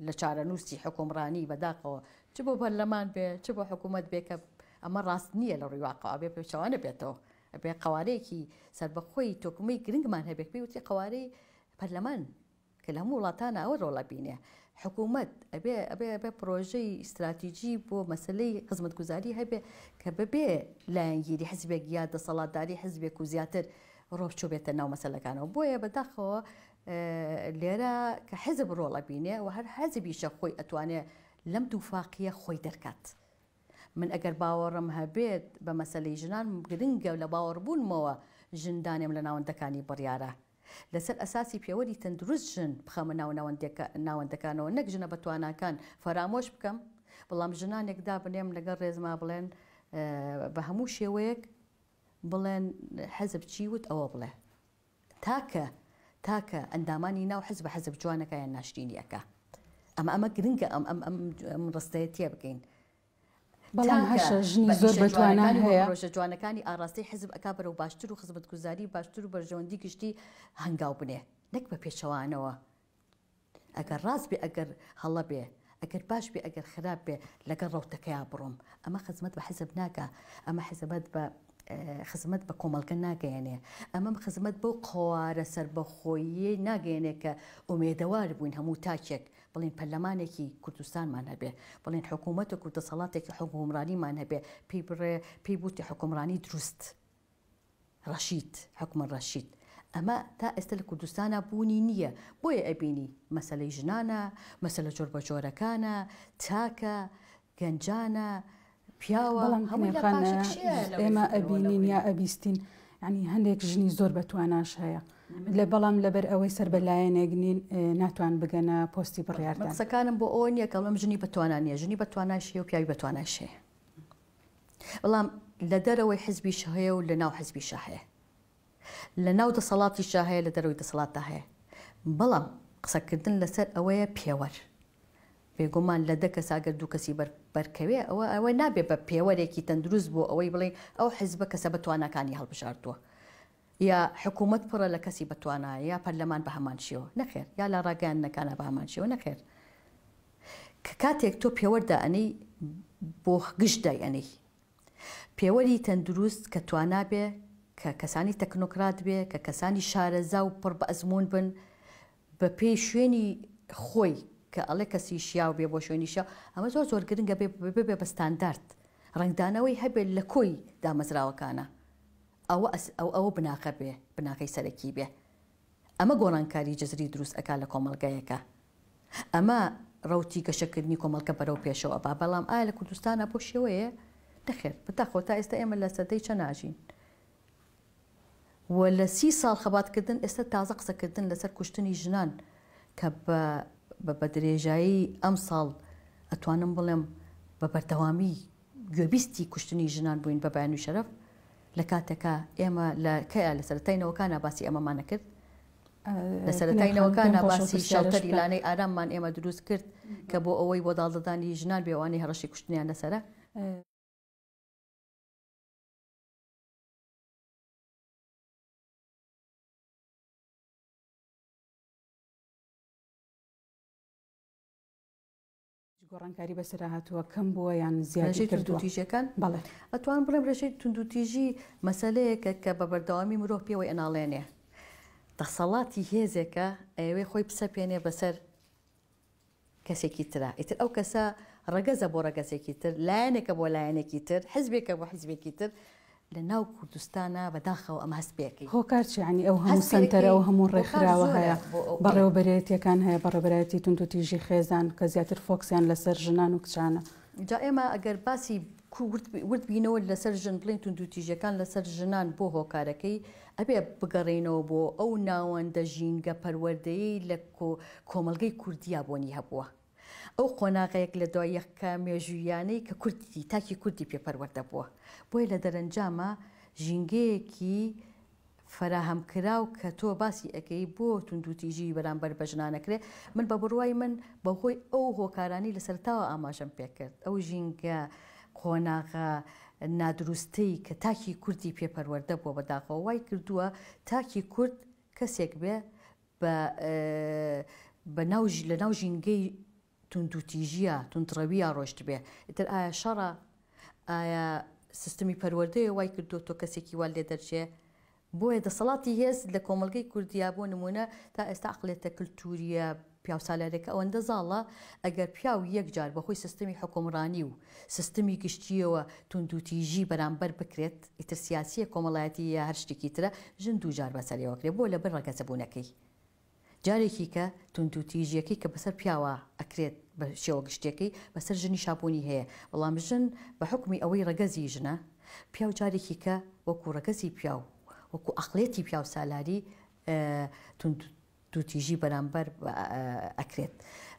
S2: لە چارەنووسی حکومڕانی بەداقەوە چ بۆ پەرلەمان بێ چ بۆ حکوومەت بێ کە ئەمە ڕاست نییە لە ڕووی واقعا بێ پێچوانە بێتەوە ئەبێ قوارەیەکی سەربەخۆی تۆکمەی گرنگمان هەبێت پێی وتی قوارەی پەرلەمان کە لە هەموو وڵاتانە ئەوە ڕۆڵە بینێ حکوومەت ئەبێ پرۆژەی استراتیژی بۆ مەسلەی خزمەتگوزاری هەبێ کە بەبێ لایەنگیری حزبێک یا دەسەڵاتداری حزبێک و زیاتر ڕۆبچۆ بێتە ناو مەسەلەکانەوە بۆیە بەداخەوە لێرە کە حزب ڕۆڵە بینێ و هەر حەزبیشە خۆی ئەتوانێ لەم دووفاقیە خۆی دەرکات من ئەگەر باوەڕم هەبێت بە مەسەلەی ژنان گرنگە لە باوەڕبوونمەوە ژندانێم لە ناوەندەکانی بڕیارە لەسەر ئەساسی پێوەری تەندروست ژن بخەمە ناوەندەکانەوە نەک ژنە بەتواناکان فەرامۆش بکەم بەڵام ژنانێکدا بنێم لەگەڵ ڕێزما بڵێن بە هەموو شێوەیەک بڵێن حەزب چی وت ئەوە بڵێ تاکە ئەندامانی ناو حزب حەزب جوانەکە یان ناشرینیەکە ئەمە گرنگە ئەم ڕستەیەتیە بکەین
S1: بەڵام هەشە ژنی زۆر بەتوانان هەیە
S2: ڕۆژە جوانەکانی ئاڕاستی حزب ئەکا بەرەو باشتر و خزمەتگوزاری باشتر و بەرژەوەندی گشتی هەنگاو بنێ نەک بە پێچەوانەوە ئەگەر ڕاست بێ ئەگەر هەڵە بێ ئەگەر باش بێ ئەگەر خراپ بێ لەگەڵ ڕەوتەکەیان بڕۆم ئەمە خزمەت بە حزب ناکە ئەمە خزمەت بە کۆمەڵگە ناگەیەنێ ئەمەم خزمەت بۆ قوارە سەربەخۆیی ناگەیەنێ کە ئومێدەوار بووین هەموو تاکێک بڵین پەرلەمانێکی کوردستانمان هەبێ بڵین حکوومەت و کوردەسەڵاتێکی حکومڕانیمان هەبێ پێی بڕێ پێی بوتی حکومڕانی دروست ڕەشید حکومە ڕەشید ئەمە تا ئێستا لە کوردستانە بوونی نییە بۆیە ئەبینی مەسەلەی ژنانە مەسەلە جۆر بە جۆرەکانە تاکە گەنجانە پیاوە
S1: ئێمە ئەبینین یا ئەبیستین ینی هەندێک ژنی زۆر بەتواناش هەیە لە بەڵام لەبەر ئەوەی سەر بەلایەنێک نین ناتوان بگەنە پۆستی بڕیاردان
S2: قسەکانم بۆ ئەوە نییە کەڵم ژنی بەتوانانیە ژنی بەتواناشیە و پیاوی بەتواناشێ بەڵام لە دەرەوەی حزبی شەهەیە و لە ناو حزبی شەهەیە لە ناو دەسەڵاتی شاهەیە لە دەرەوەی دەسەڵاتە هەیە بەڵام قسەکردن لەسەر ئەوەیە پێوەەر بێگومان لە دەکەس ئەگەر دوو کەسی بەرکەوێ ئەوە نابێت بە پێوەرێکی تەندروست بۆ ئەوەی بڵێ ئەو حیزبە کەسە بەتوانەکانی هەڵبژاردووە یا حکوومەت پڕە لە کەسی بەتوانە یا پەرلەمان بە هەمان شێوە نەخێر یا لە ڕاگەیاندنەکانە بە هەمان شێوە نەخێر کە کاتێک تۆ پێوەردا ئەنەی بۆ گشتدا ئەنەی پێوەری تەندروست کە توانە بێ کە کەسانی تەکنۆکرات بێ کە کەسانی شارەزا و پڕ بە ئەزمون بن بە پێی شوێنی خۆی کە ئەڵێ کەسی شیاو بێ بۆ شوێنی شیاو ئەمە زۆر زۆر گرنگە بێ بە ستاندارد ڕنگدانەوەی هەبێت لە کۆی دامەزراوەکانە ئەوە بناقە بێ بناقەی سەرەکی بێ ئەمە گۆڕانکاری جزری دروست ئەکا لە کۆمەڵگەیەکە ئەمە ڕوتی گەشەکردنی کۆمەڵگە بەرەو پێشەوە با بەڵام ئایا لە کوردستانە بۆ شێوەیە نەخێر بتاخۆ تا ئێستا ئێمە لە سەدەی چە ناژین و لە 30 ساڵ خەباتکردن ئێستا تازە قسەکردن لەسەر کوشتنی ژنان کە بە درێژایی ئەم ساڵ ئەتوانم بڵێم بە بەردەوامی گوێبیستی کوشتنی ژنان بووین بە بەیان و شەرەف لە کاتێکە ئێمە لە کەیە لە سەرەتاینەوەکانە باسی ئەمەمانە کرد لە سەرەتاینەوەکانە باسی شەڵتەری لانەی ئاراممان ئێمە دروست کرد کە بۆ ئەوەی بۆ داڵدەدانی ژنان بێوانی هەڕەشی کوشتنیان لەسەرە
S1: گۆڕانکاری بەسەر هاتووە کەم بووە یان زیادی کردووە
S2: تیژەکان
S1: بەڵێ
S2: ئەتوان بڵێم ڕێژەی توندوتیژی مەسەلەیەکە کە بە بەردەوامی مرۆڤ پێوەی ئەناڵێنێ دەسەڵاتی هێزێکە ئەوێ خۆی پسە پێنێ بەسەر کەسێکی ترە ئیتر ئەو کەسە ڕەگەزە بۆ ڕەگەزێکی تر لایەنێکە بۆ لایەنێکی تر حزبێکە بۆ حزبێکی تر لە ناو کوردستانە بەداخەوە ئەمە هەست پێکەی
S1: هۆکارچی عنی ئەو هەموو سنتەرە ئەو هەموو ڕێکخراوە هەیە بەڕێوەبەرێتیەکان هەیە بەڕێبەرەتی توندوتیژی خێزان کە زیاتر فۆکسیان لەسەر ژنان و کچانە
S2: جا ئێمە ئەگەر باسی ورد بینەوە لەسەر ژن بڵین توندوتیژەکان لەسەر ژنان بۆ هۆکارەکەی ئەبێ بگەڕێنەوە بۆ ئەو ناوەندە ژینگە پەروەردەیی لە کۆمەلگەی کوردیا بۆنی هەبووە ئەو قۆناغەیەک لە دوای یەککە مێژویانەی کە کوردی تاکی کوردی پێپەروەردە بووە بۆیە لە دەرەنجامە ژینگەیەکی فراهەمکراو کە تۆ باسی ئەەکەی بۆ توندوتیژی بەرامبەر بە ژنانەکرێ من بە بڕوای من بەهۆی ئەو هۆکارانی لە سەرتاوە ئاماژەم پێکرد ئەو ژینگە قۆناغە نادروستەی کە تاکی کوردی پێپەروەردە بووە بەداخەوە وای کردووە تاکی کورد کەسێک بێ لە ناو ژینگەی توندوتیژیە توندڕەویە ڕۆشت بێ ئیتر ئایا شەڕە ئایا سیستمی پەروەردەیە وای کردو تۆ کەسێکی وا لێ دەرچێ بۆیە دەسەڵاتی هێز لە کۆمەلگەی کوردیا بۆ نمونە تا ئێستا عقلێتە کللتوریە پیاوسالارێکە ئەوەندە زاڵە ئەگەر پیاو یەکجار بەخۆی سیستمی حکومڕانی و سیستمی گشتیەوە توندوتیژی بەرامبەر بکرێت ئیتر سیاسیە کۆمەڵایەتی یا هەر شتێکی ترە ژن دوو جار بەسەرەوەکرێت بۆ لەبەر ڕەگەزەبوونەکەی جارێکی کە توندوتیژیەکەی کە بەسەر پیاوە ئەکرێت بە شێوە گشتەکەی بەسەر ژنی شاپۆنی هەیە بەڵام ژن بە حکمی ئەوەی ڕەگەزی ژنە پیاو جارێکی کە وەکو ڕەگەزی پیاو وەکو ئەقلێتی پیاو سالاری توندوتیژی بەرامبەر ئەکرێت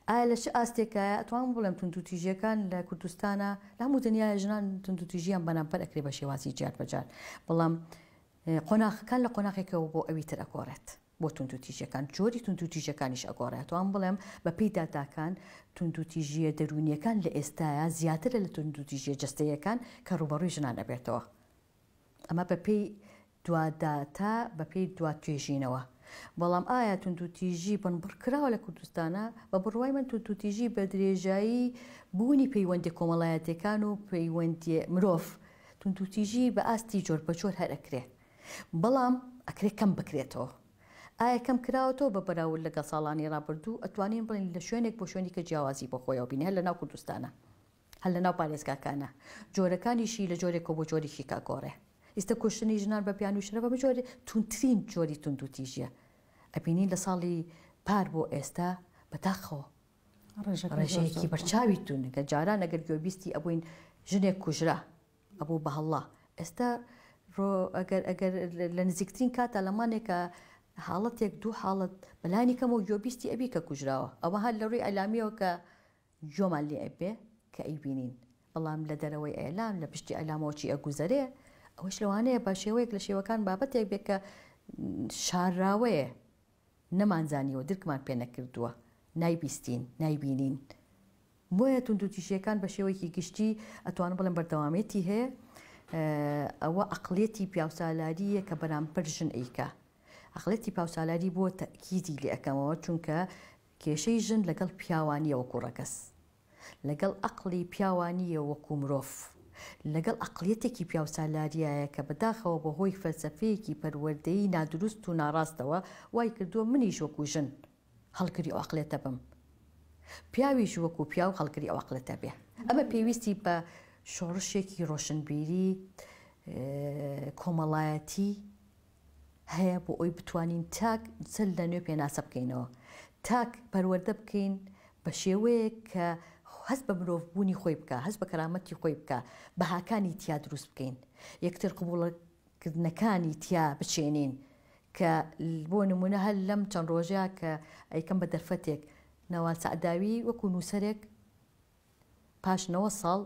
S2: ئایا لە چ ئاستێکە ئەتوان بڵێم توندوتیژیەکان لە کوردستانە لە هەموو دنیای ژنان توندوتیژیان بەرامبەر ئەکرێت بە شێوازی جار بەجار بەڵام قۆناغەکان لە قۆناغێکەوە بۆ ئەوی تر ئەگۆڕێت بۆ توندوتیژیەکان جۆری توندوتیژیەکانیش ئەگۆڕێت توان بڵێم بە پێی داتاکان توندوتیژیە دەرونیەکان لە ئێستاە زیاترە لە توندوتیژیە جەستەیەکان کە ڕوبەڕووی ژنان ئەبێتەوە ئەمە بە پێی دواداتا بە پێی دواتێژینەوە بەڵام ئایا توندوتیژی بنبڕکراوە لە کوردستانە بە بڕوای من توندوتیژی بە درێژایی بوونی پەیوەندی کۆمەڵایەتەکان و پەیوەندی مرۆڤ توندوتیژی بە ئاستی جۆر بە جۆر هەر ئەکرێ بەڵام ئەکرێ کەم بکرێتەوە ئایا کەم کراوەتەوە بە بەراورد لەگەڵ ساڵانی ڕابردوو ئەتوانین بڵین لە شوێنێک بۆ شوێنی کە جیاوازی بۆ خۆیەوە بینێ هەر لە ناو کوردستانە هەر لە ناو پارێزگاکانە جۆرەکانیشی لە جۆرێکەوە بۆ جۆرێکی کاگۆڕێ ئێستا کوشتنی ژنان بە پیان و شرە بە جۆری تونترین جۆری توندوتیژیە ئەبینین لە ساڵی پار بۆ ئێستا بەداخەوە ڕێژەیەکی بەرچاوی تون کە جاران ئەگەر گوێبیستی ئەبووین ژنێک کوژرا ئەبوو بە هەڵڵا ئێستا ئەگەر لە نزیکترین کاتە لەمانێکە حاڵەتێک دوو حاڵت بەلانی کەمەوە گوێبیستی ئەبی کە کوژراوە ئەوە هەر لە ڕووی ئەلامیەوە کە جۆمان لێ ئەبێ کە ئەیبینین بەڵام لە دەرەوەی ئەلام لە پشتی ئەلامەوەچی ئەگوزەرێ ئەوەش لەوانەیە بە شێوەیەک لە شێوەکان بابەتێک بێت کە شاراوەیە نەمانزانیەوە درکمان پێ نەکردووە نایبیستین نایبینین بۆیە توندوتیژیەکان بە شێوەیەکی گشتی ئەتوانم بڵێم بەردەوامێتی هەیە ئەوە عەقڵێتی پیاوسالاریە کە بەرامبەر ژن ئەیکا عەقڵێتی پیاوسالاری بۆ تەکیدی لێ ئەەکەمەوە چونکە کێشەی ژن لەگەڵ پیاوانیەوە کوڕەکەس لەگەڵ عەقڵی پیاوانیە وەکو مرۆڤ، لەگەڵ عەقڵیەتێکی پیاو سالاریایە کە بەداخەوە بەهۆی فەلسەفەیەکی پەروەردەیی نادروست و ناڕاستەوە وای کردووە منیش وەکو ژن هەڵگری ئەو عەقڵیەتە بم، پیاویش وەکو پیاو هەڵگری ئەو عەقڵیەتە بێ. ئەمە پێویستی بە شۆڕشێکی ڕۆشنبیری کۆمەڵایەتی هەیە بۆ ئەوی بتوانین تاک سەر لە نوێ پێناسە بکەینەوە، تاک پەروەردە بکەین بە شێوەیەک کە هەست بە مرۆڤبوونی خۆی بکە، هەست بە کەرامەتی خۆی بکە، بەهاکانی تیا دروست بکەین، یەکتر قبوڵکردنەکانی تیا بچێنین کە بۆ نمونە هەر لەم چەند ڕۆژەیە کە ئەیکەم بە دەرفەتێک نەوال سەعداوی وەکو نووسەرێک پاش 9 ساڵ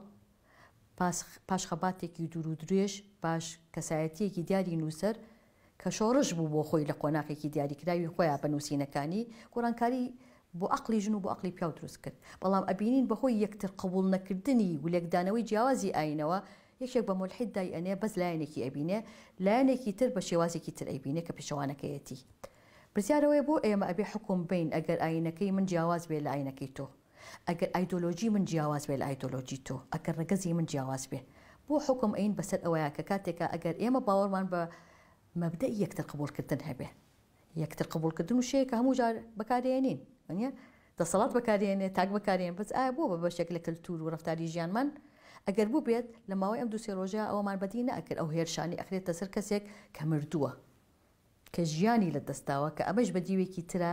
S2: پاش خەباتێکی دوور و درێژ پاش کەسایەتیەکی دیاری نووسەر کە شۆڕش بوو بۆ خۆی لە قۆناغێکی دیاریکراوی خۆیان بە نووسینەکانی گۆڕانکاری بۆ عەقڵی ژن و بۆ عەقڵی پیاو دروست کرد. بەڵام ئەبینین بەهۆی یەکتر قبوڵ نەکردنی و لێکدانەوەی جیاوازی ئاینەوە یەکێک بە مولحید دای ئەنێ بەس لایەنێکی ئەبینێ، لایەنێکی تر بە شێوازێکی تر ئەیبینێ کە پێشەوانەکەیەتی. پرسیارەوەی بۆ ئێمە ئەبێ حکوم بین ئەگەر ئاینەکەی من جیاواز بێ لە ئاینەکەی تۆ، ئەگەر ئایدۆلۆژی من جیاواز بێ لە ئایدۆلۆژی تۆ، ئەگەر ڕەگەزی من جیاواز بێ، بۆ حکم ئەین بەسەر ئەوەیە کە کاتێکە ئەگەر ئێمە باوەڕمان بە مەبدەئی یەکتر قبوڵکردن هەبێ، یەکتر قبوڵکردن و شەیە کە هەموو جار بەکارهێنین، وانە دەسەڵات بەکارهێنێ، تاک بەکارهێن، بەس ئایا بۆ بە بەشێک لە کلتور و ڕەفتاری ژیانمان ئەگەر بوو بێت لە ماوەی ئەم 2-3 ڕۆژە ئەوەمان بەدی نەئەکرد ئەو هێرشانی ئەخرێتە سەر کەسێک کە مردووە، کە ژیانی لە دەستاوە، کە ئەمەش بە دیوێکی ترە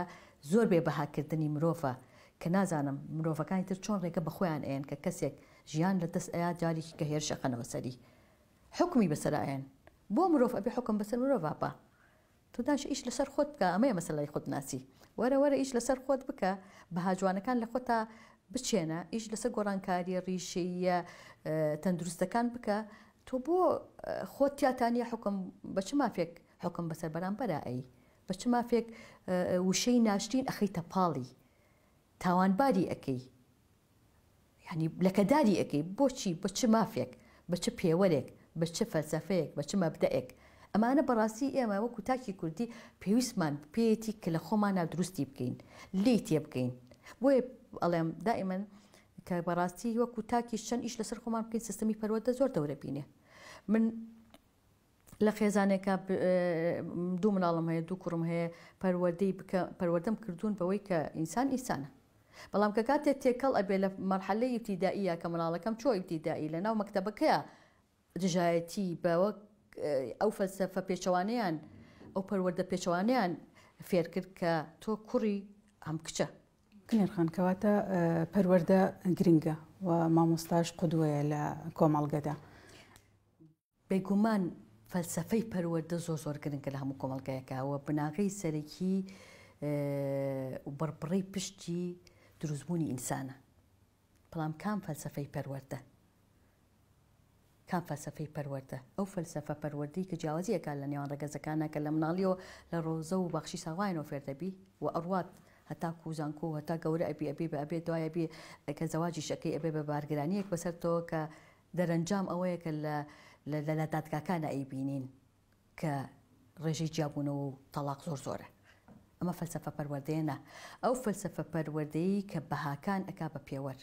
S2: زۆر بێ بەهاکردنی مرۆڤە کە نازانم مرۆڤەکانی تر چۆن ڕێگە بەخۆیان ئەیەن کە کەسێک ژیان لە دەست ئەیا جارێکی کە هێرشەخەنەوە سەری حکمی بەسەر ئەیەن. بۆ مرۆڤ ئەبێ حکم بەسەر مرۆڤ بە تۆ داش ئیش لەسەر خۆت بکە، ئەمەیە مەسەلەی خودناسی، وەرە وەرە ئیش لەسەر خۆت بکە، بەها جوانەکان لە خۆتا بچێنە، ئیش لەسەر گۆڕانکاری ڕیشەیە تەندروستەکان بکە، تۆ بۆ خۆت تیاتانیە حکم بە چ مافێک حکم بەسەر بەرامبەرە ئەی، بە چ مافێک وشەی ناشتین ئەخەیتە پاڵی، تاوانباری ئەەکەی، یعنی لەکەداری ئەەکەی، بۆچی بە چ مافێک، بە چ پێوەرێک، بە چ فەلسەفەیەک، بە چ مەبدەئێک. ئەمانە بەڕاستی ئێمە وەکو تاکی کوردی پێویستمان پێیەتی کە لە خۆمان ناودروستی بکەین، لی تێ بکەین. بۆیە ئەڵێم دائیمەن کە بەڕاستی وەکو تاکی چەند ئیش لەسەر خۆمان بکەین سیستەمی پەروەردە زۆر دەورە بینێ. من لە خێزانێکە 2 مناڵم هەیە، 2 کوڕم هەیە، پەروەردەم کردوون بەوەی کە ئینسان ئینسانە، بەڵام کە کاتێک تێکەڵ ئەبێ لە مەرحەلەی ئیبتیدائیە کە مناڵەکەم چۆ ئیبتیدایی لە ناو مەکتەبەکەیە دژایەتی بەوە ئەو فەلسەفە پێچەوانەیان ئەو پەروەردە پێچەوانەیان فێر کرد کە تۆ کوڕی ئەم کچە.
S1: کنێرخان کەواتە پەروەردە گرنگە و مامۆستاش قودوەیە لە کۆمەڵگەدا.
S2: بێگومان فەلسەفەی پەروەردە زۆر گرنگە لە هەموو کۆمەڵگەیەکەوە، بناغەی سەرەکی و بڕبڕەی پشتی دروستبوونی ئینسانە. بەڵام کام فەلسەفەی پەروەردە؟ کام فەلسەفەی پەروەردە؟ ئەو فەلسەفە پەروەردەی کە جیاوازیەکە لە نێوان ڕەگەزەکانە کە لە مناڵیەوە لە ڕۆزە و بەخشی ساغایەوە فێر دەبی و ئەڕوات هەتا کوزانکۆ و هەتا گەورە ئەبی ئەبێ ئەبێ دوایە بێ کە زەواجی شەکەی ئەبێ بە بارگرانیەک بەسەرتەوە کە دەرەنجام ئەوەیە کە لە دادگاکانە ئەیبینین کە ڕێژەی جیابوونەوە و تەلاق زۆرە. ئەمە فەلسەفە پەروەردەیە، ئەو فەلسەفە پەروەردەیی کە بەهاکان ئەکا بە پێوەر،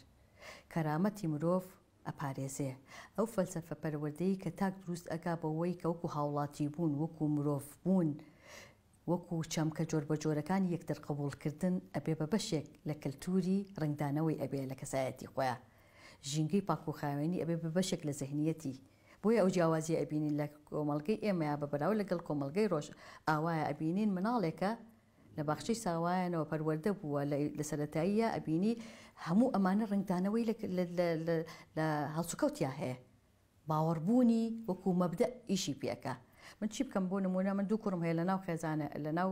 S2: کەرامەتی مرۆڤ ئەپارێزێ، ئەو فەلسەفە پەروەردەیی کە تاک دروست ئەکا بەوەی کە وەکو هاوڵاتی بوون، وەکو مرۆڤ بوون، وەکو چەمکە جۆر بە جۆرەکانی یەکتر قبوڵکردن ئەبێ بە بەشێک لە کللتوری ڕنگدانەوەی ئەبێ لە کەسایەتی خۆیان، ژینگەی پاکوخاوێنی ئەبێ بە بەشێک لە زەهنیەتی. بۆیە ئەو جیاوازی ئەبینین لە کۆمەڵگەی ئێمەیە بە بەراو لەگەڵ کۆمەڵگەی ڕۆژ ئاوایە ئەبینین مناڵێکە لە باخچەی ساوایەنەوە پەروەردە بووە لە سەرەتاییە ئەبینی هەموو ئەمانە ڕنگدانەوەی لە هەڵسوکەوتیا هەیە، باوەڕبوونی وەکو مەبدە ئیشی پێکە. من چی بکەم بۆ نمونە من 2 کوڕم هەیە لە ناو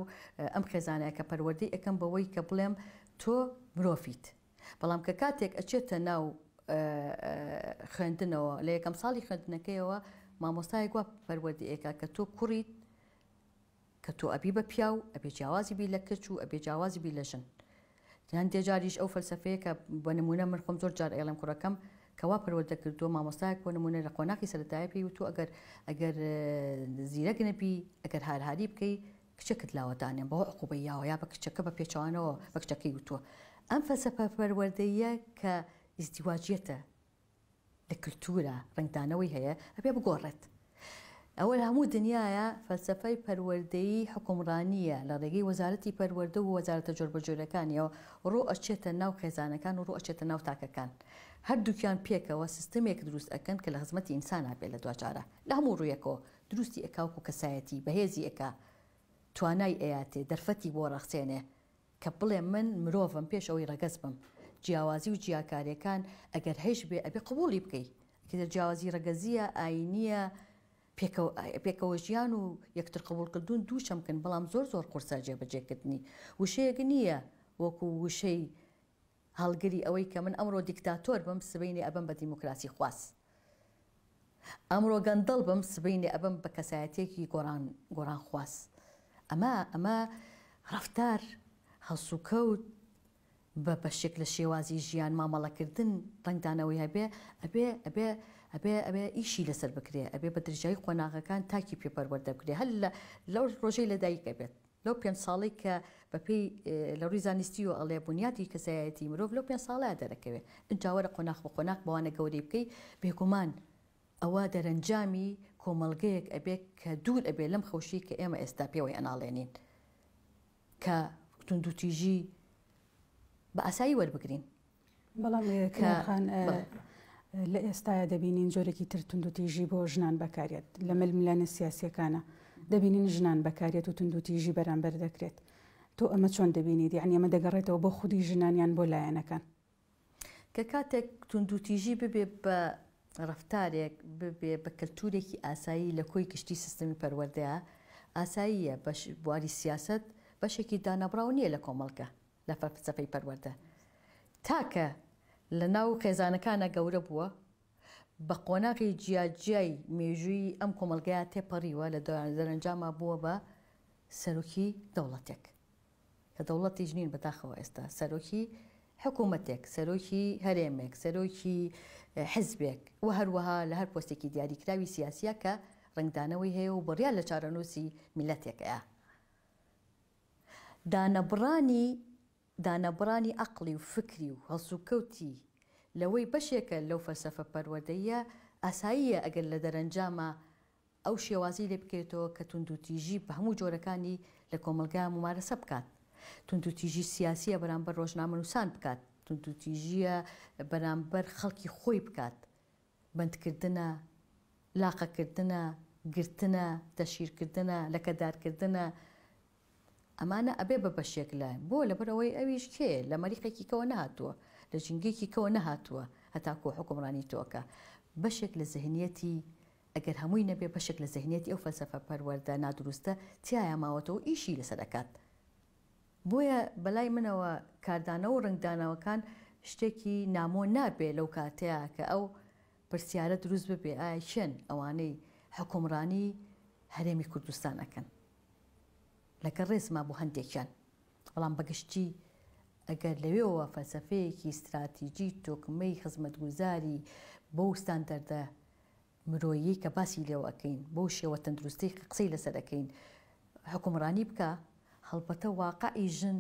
S2: ئەم خێزانەیە کە پەروەردەی ئەەکەم بەوەی کە بڵێم تۆ مرۆڤیت، بەڵام کە کاتێک ئەچێتە ناو خوێندنەوە لە یەکەم ساڵی خوێندنەکەیەوە مامۆستایەک وا پەروەردی ئێکا کە تۆ کوڕیت، کە تۆ ئەبی بە پیاو، ئەبێ جیاوازی بی لە کچ و ئەبێ جیاوازی بی لە ژن. هەندێک جاریش ئەو فەلسەفەیە کە بە نمونە من خۆم زۆر جار ئێڵم کوڕەکەم کەوا پەروەردە کردووە مامۆستایەک بۆ نمونە لە قۆناغی سەرەتایی پێی وتو ئەگەر زیرەک نەبی، ئەگەر هارهاری بکەی کچەکەت لاوەدانێن بەوە عقوبەی یاوە یا بە کچەکە بە پێچەوانەوە بە کچەکەی وتووە. ئەم فەلسەفە پەروەردەیە کە ازدواجیەتە لە کللتورە ڕنگدانەوەی هەیە ئەبێ بگۆڕێت. ئەوە هەموو دنیاە فەلسفەی پەروەردەیی حکومڕانیە لە ڕێگەی وەزارەتی پەروەردە و وەزارەتە جۆربەجۆرەکانیەوە ڕۆ ئەچێتە ناو خێزانەکان و ڕۆ ئەچێتە ناو تاکەکان. هەردووکیان پێکەوە سیستەمێک دروست ئەکەن کە لە خزمەتی ئینسانە بێت لە دوجارە لە هەموو ڕوویەکەوە دروستی ئەکاوکو کەسایەتی بەهێزی ئەکا توانای ئەیاتێ دەرفەتی بۆ ڕەخسێنێ کە بڵێ من مرۆڤم پێش ئەوەی ڕەگەز بم. جیاوازی و جیاکاریەکان ئەگەر هێش بێ ئەبێ قبوڵی بکەیت کە جیاوازی ڕەگەزیە ئاینیە پێکەوە ژیان و یەکتر قبولکردون دوو شەمکن بەڵام زۆر قورسە جێبەجێکردنی وشەیەک نییە وەکو وشەی هەڵگری ئەوەی کە من ئەمڕۆ دیکتاتۆر بم سبەینێ ئەبم بە دیموکراسی خواست. ئەمڕۆ گەندەڵ بم سبەینێ ئەبم بە کەسایەتێکی گۆران خواست. ئەمە ڕەفتار هەڵسوکەوت بە شێک لە شێوازی ژیان مامەڵەکردن ڕنگدانەوەی ئەبێ ئیشی لەسەر بکرێ ئەبێ بە درژایی قۆناغەکان تاکی پێپەروەردە بکرێ هەر لەو ڕۆژەی لەدایکە بێت لەو 5 ساڵی کە بەپێی لە ڕووی زانستی و ئەڵێ بنیاتی کەسایەتی مرۆڤ لەو 5 ساڵە دەرەکەوێت ئەجاوەرە قۆناغ بە قۆناغ بەوانە گەورەی بکەی بێگومان ئەوە دەرەنجامی کۆمەڵگەیەک ئەبێت کە دوور ئەبێ لەم خەوشی کە ئێمە ئێستا پێوەی ئەناڵێنین کە توندوتیژی بە ئاسایی وەربگرین.
S1: بەڵام کەخان لە ئێستاە دەبینین جۆرێکی تر توندوتیژی بۆ ژنان بەکارێت لە ململانە سیاسیەکانە دەبینین ژنان بەکارێت و توندوتیژی بەرامبەر دەکرێت. تۆ ئەمە چۆن دەبینیت یعنی ئەمە دەگەڕێتەوە بۆ خودی ژنانیان بۆ لایەنەکان
S2: کە کاتێک توندوتیژی ببێ بە ڕفتارێک ببێ بە کەلتورێکی ئاسایی لە کۆی گشتی سیستەمی پەروەردەیە ئاساییە بواری سیاست بەشێکی دانەبراو نییە لە کۆمەڵگە لە فەلسفەی پەروەردە تاکە لە ناو خێزانەکانە گەورە بووە بە قۆناغی جیاجیای مێژووی ئەم کۆمەلگایە تێپەڕیوە لە دەرەنجامە بووە بە سەرۆکی دەوڵەتێک کە دەوڵەتی ژنین بەداخەوە ئێستا سەرۆکی حکوومەتێک سەرۆکی هەرێمێک سەرۆکی حزبێک و هەروەها لە هەر پۆستێکی دیاریکراوی سیاسیە کە ڕنگدانەوەی هەیە و بڕیان لە چارەنووسی میلەتێکەیە. دانەبڕانی عەقڵی و فکری و هەڵسوکەوتی لەوەی بەشێکە لەو فەلسەفە پەروەردەیە ئاساییە ئەگەر لە دەرەنجامە ئەو شێوازی لێ بکەیتەوە کە توندوتیژی بە هەموو جۆرەکانی لە کۆمەلگا ممارەسە بکات. توندوتیژی سیاسیە بەرامبەر ڕۆژنامەنووسان بکات، توندوتیژیە بەرامبەر خەڵکی خۆی بکات، بەندکردنە، لاقەکردنە، گرتنە، تەشیرکردنە، لەکەدارکردنە، ئەمانە ئەبێ بە بەشێک لە بۆ لەبەرەوەی ئەویش کێ لە مەریخێکی کەوە نەهاتووە لە جنگێکی کەوە نەهاتووە هەتاکۆ حکومڕانی تۆکە بەشێک لە ذهنیەتی ئەگەر هەمووی نەبێ بەشێک لە ذهنیەتی ئەو فەلسەفە پەروەردە نادروستە تیایە ماوەتەوە ئیشی لەسەر دەکات. بۆیە بەلای منەوە کاردانەوە و ڕنگدانەوەکان شتێکی نامۆ نابێ لەو کاتەیە کە ئەو پرسیارە دروست ببێ ئایا چێن ئەوانەی حکومڕانی هەرێمی کوردستان ئەکەن لەگە ڕێزما بۆ هەندێکیان بەڵام بەگشتی ئەگەر لەوێەوە فەلسەفەیەکی استراتیجی تۆکمەی خزمەتگوزاری بۆ ستاندەردە مرۆیی کە باسی لێوە ئەەکەین بۆ شێوە تەندروستی قسەی لەسەر ئەەکەین حکومڕانی بکە هەڵبەتە واقعی ژن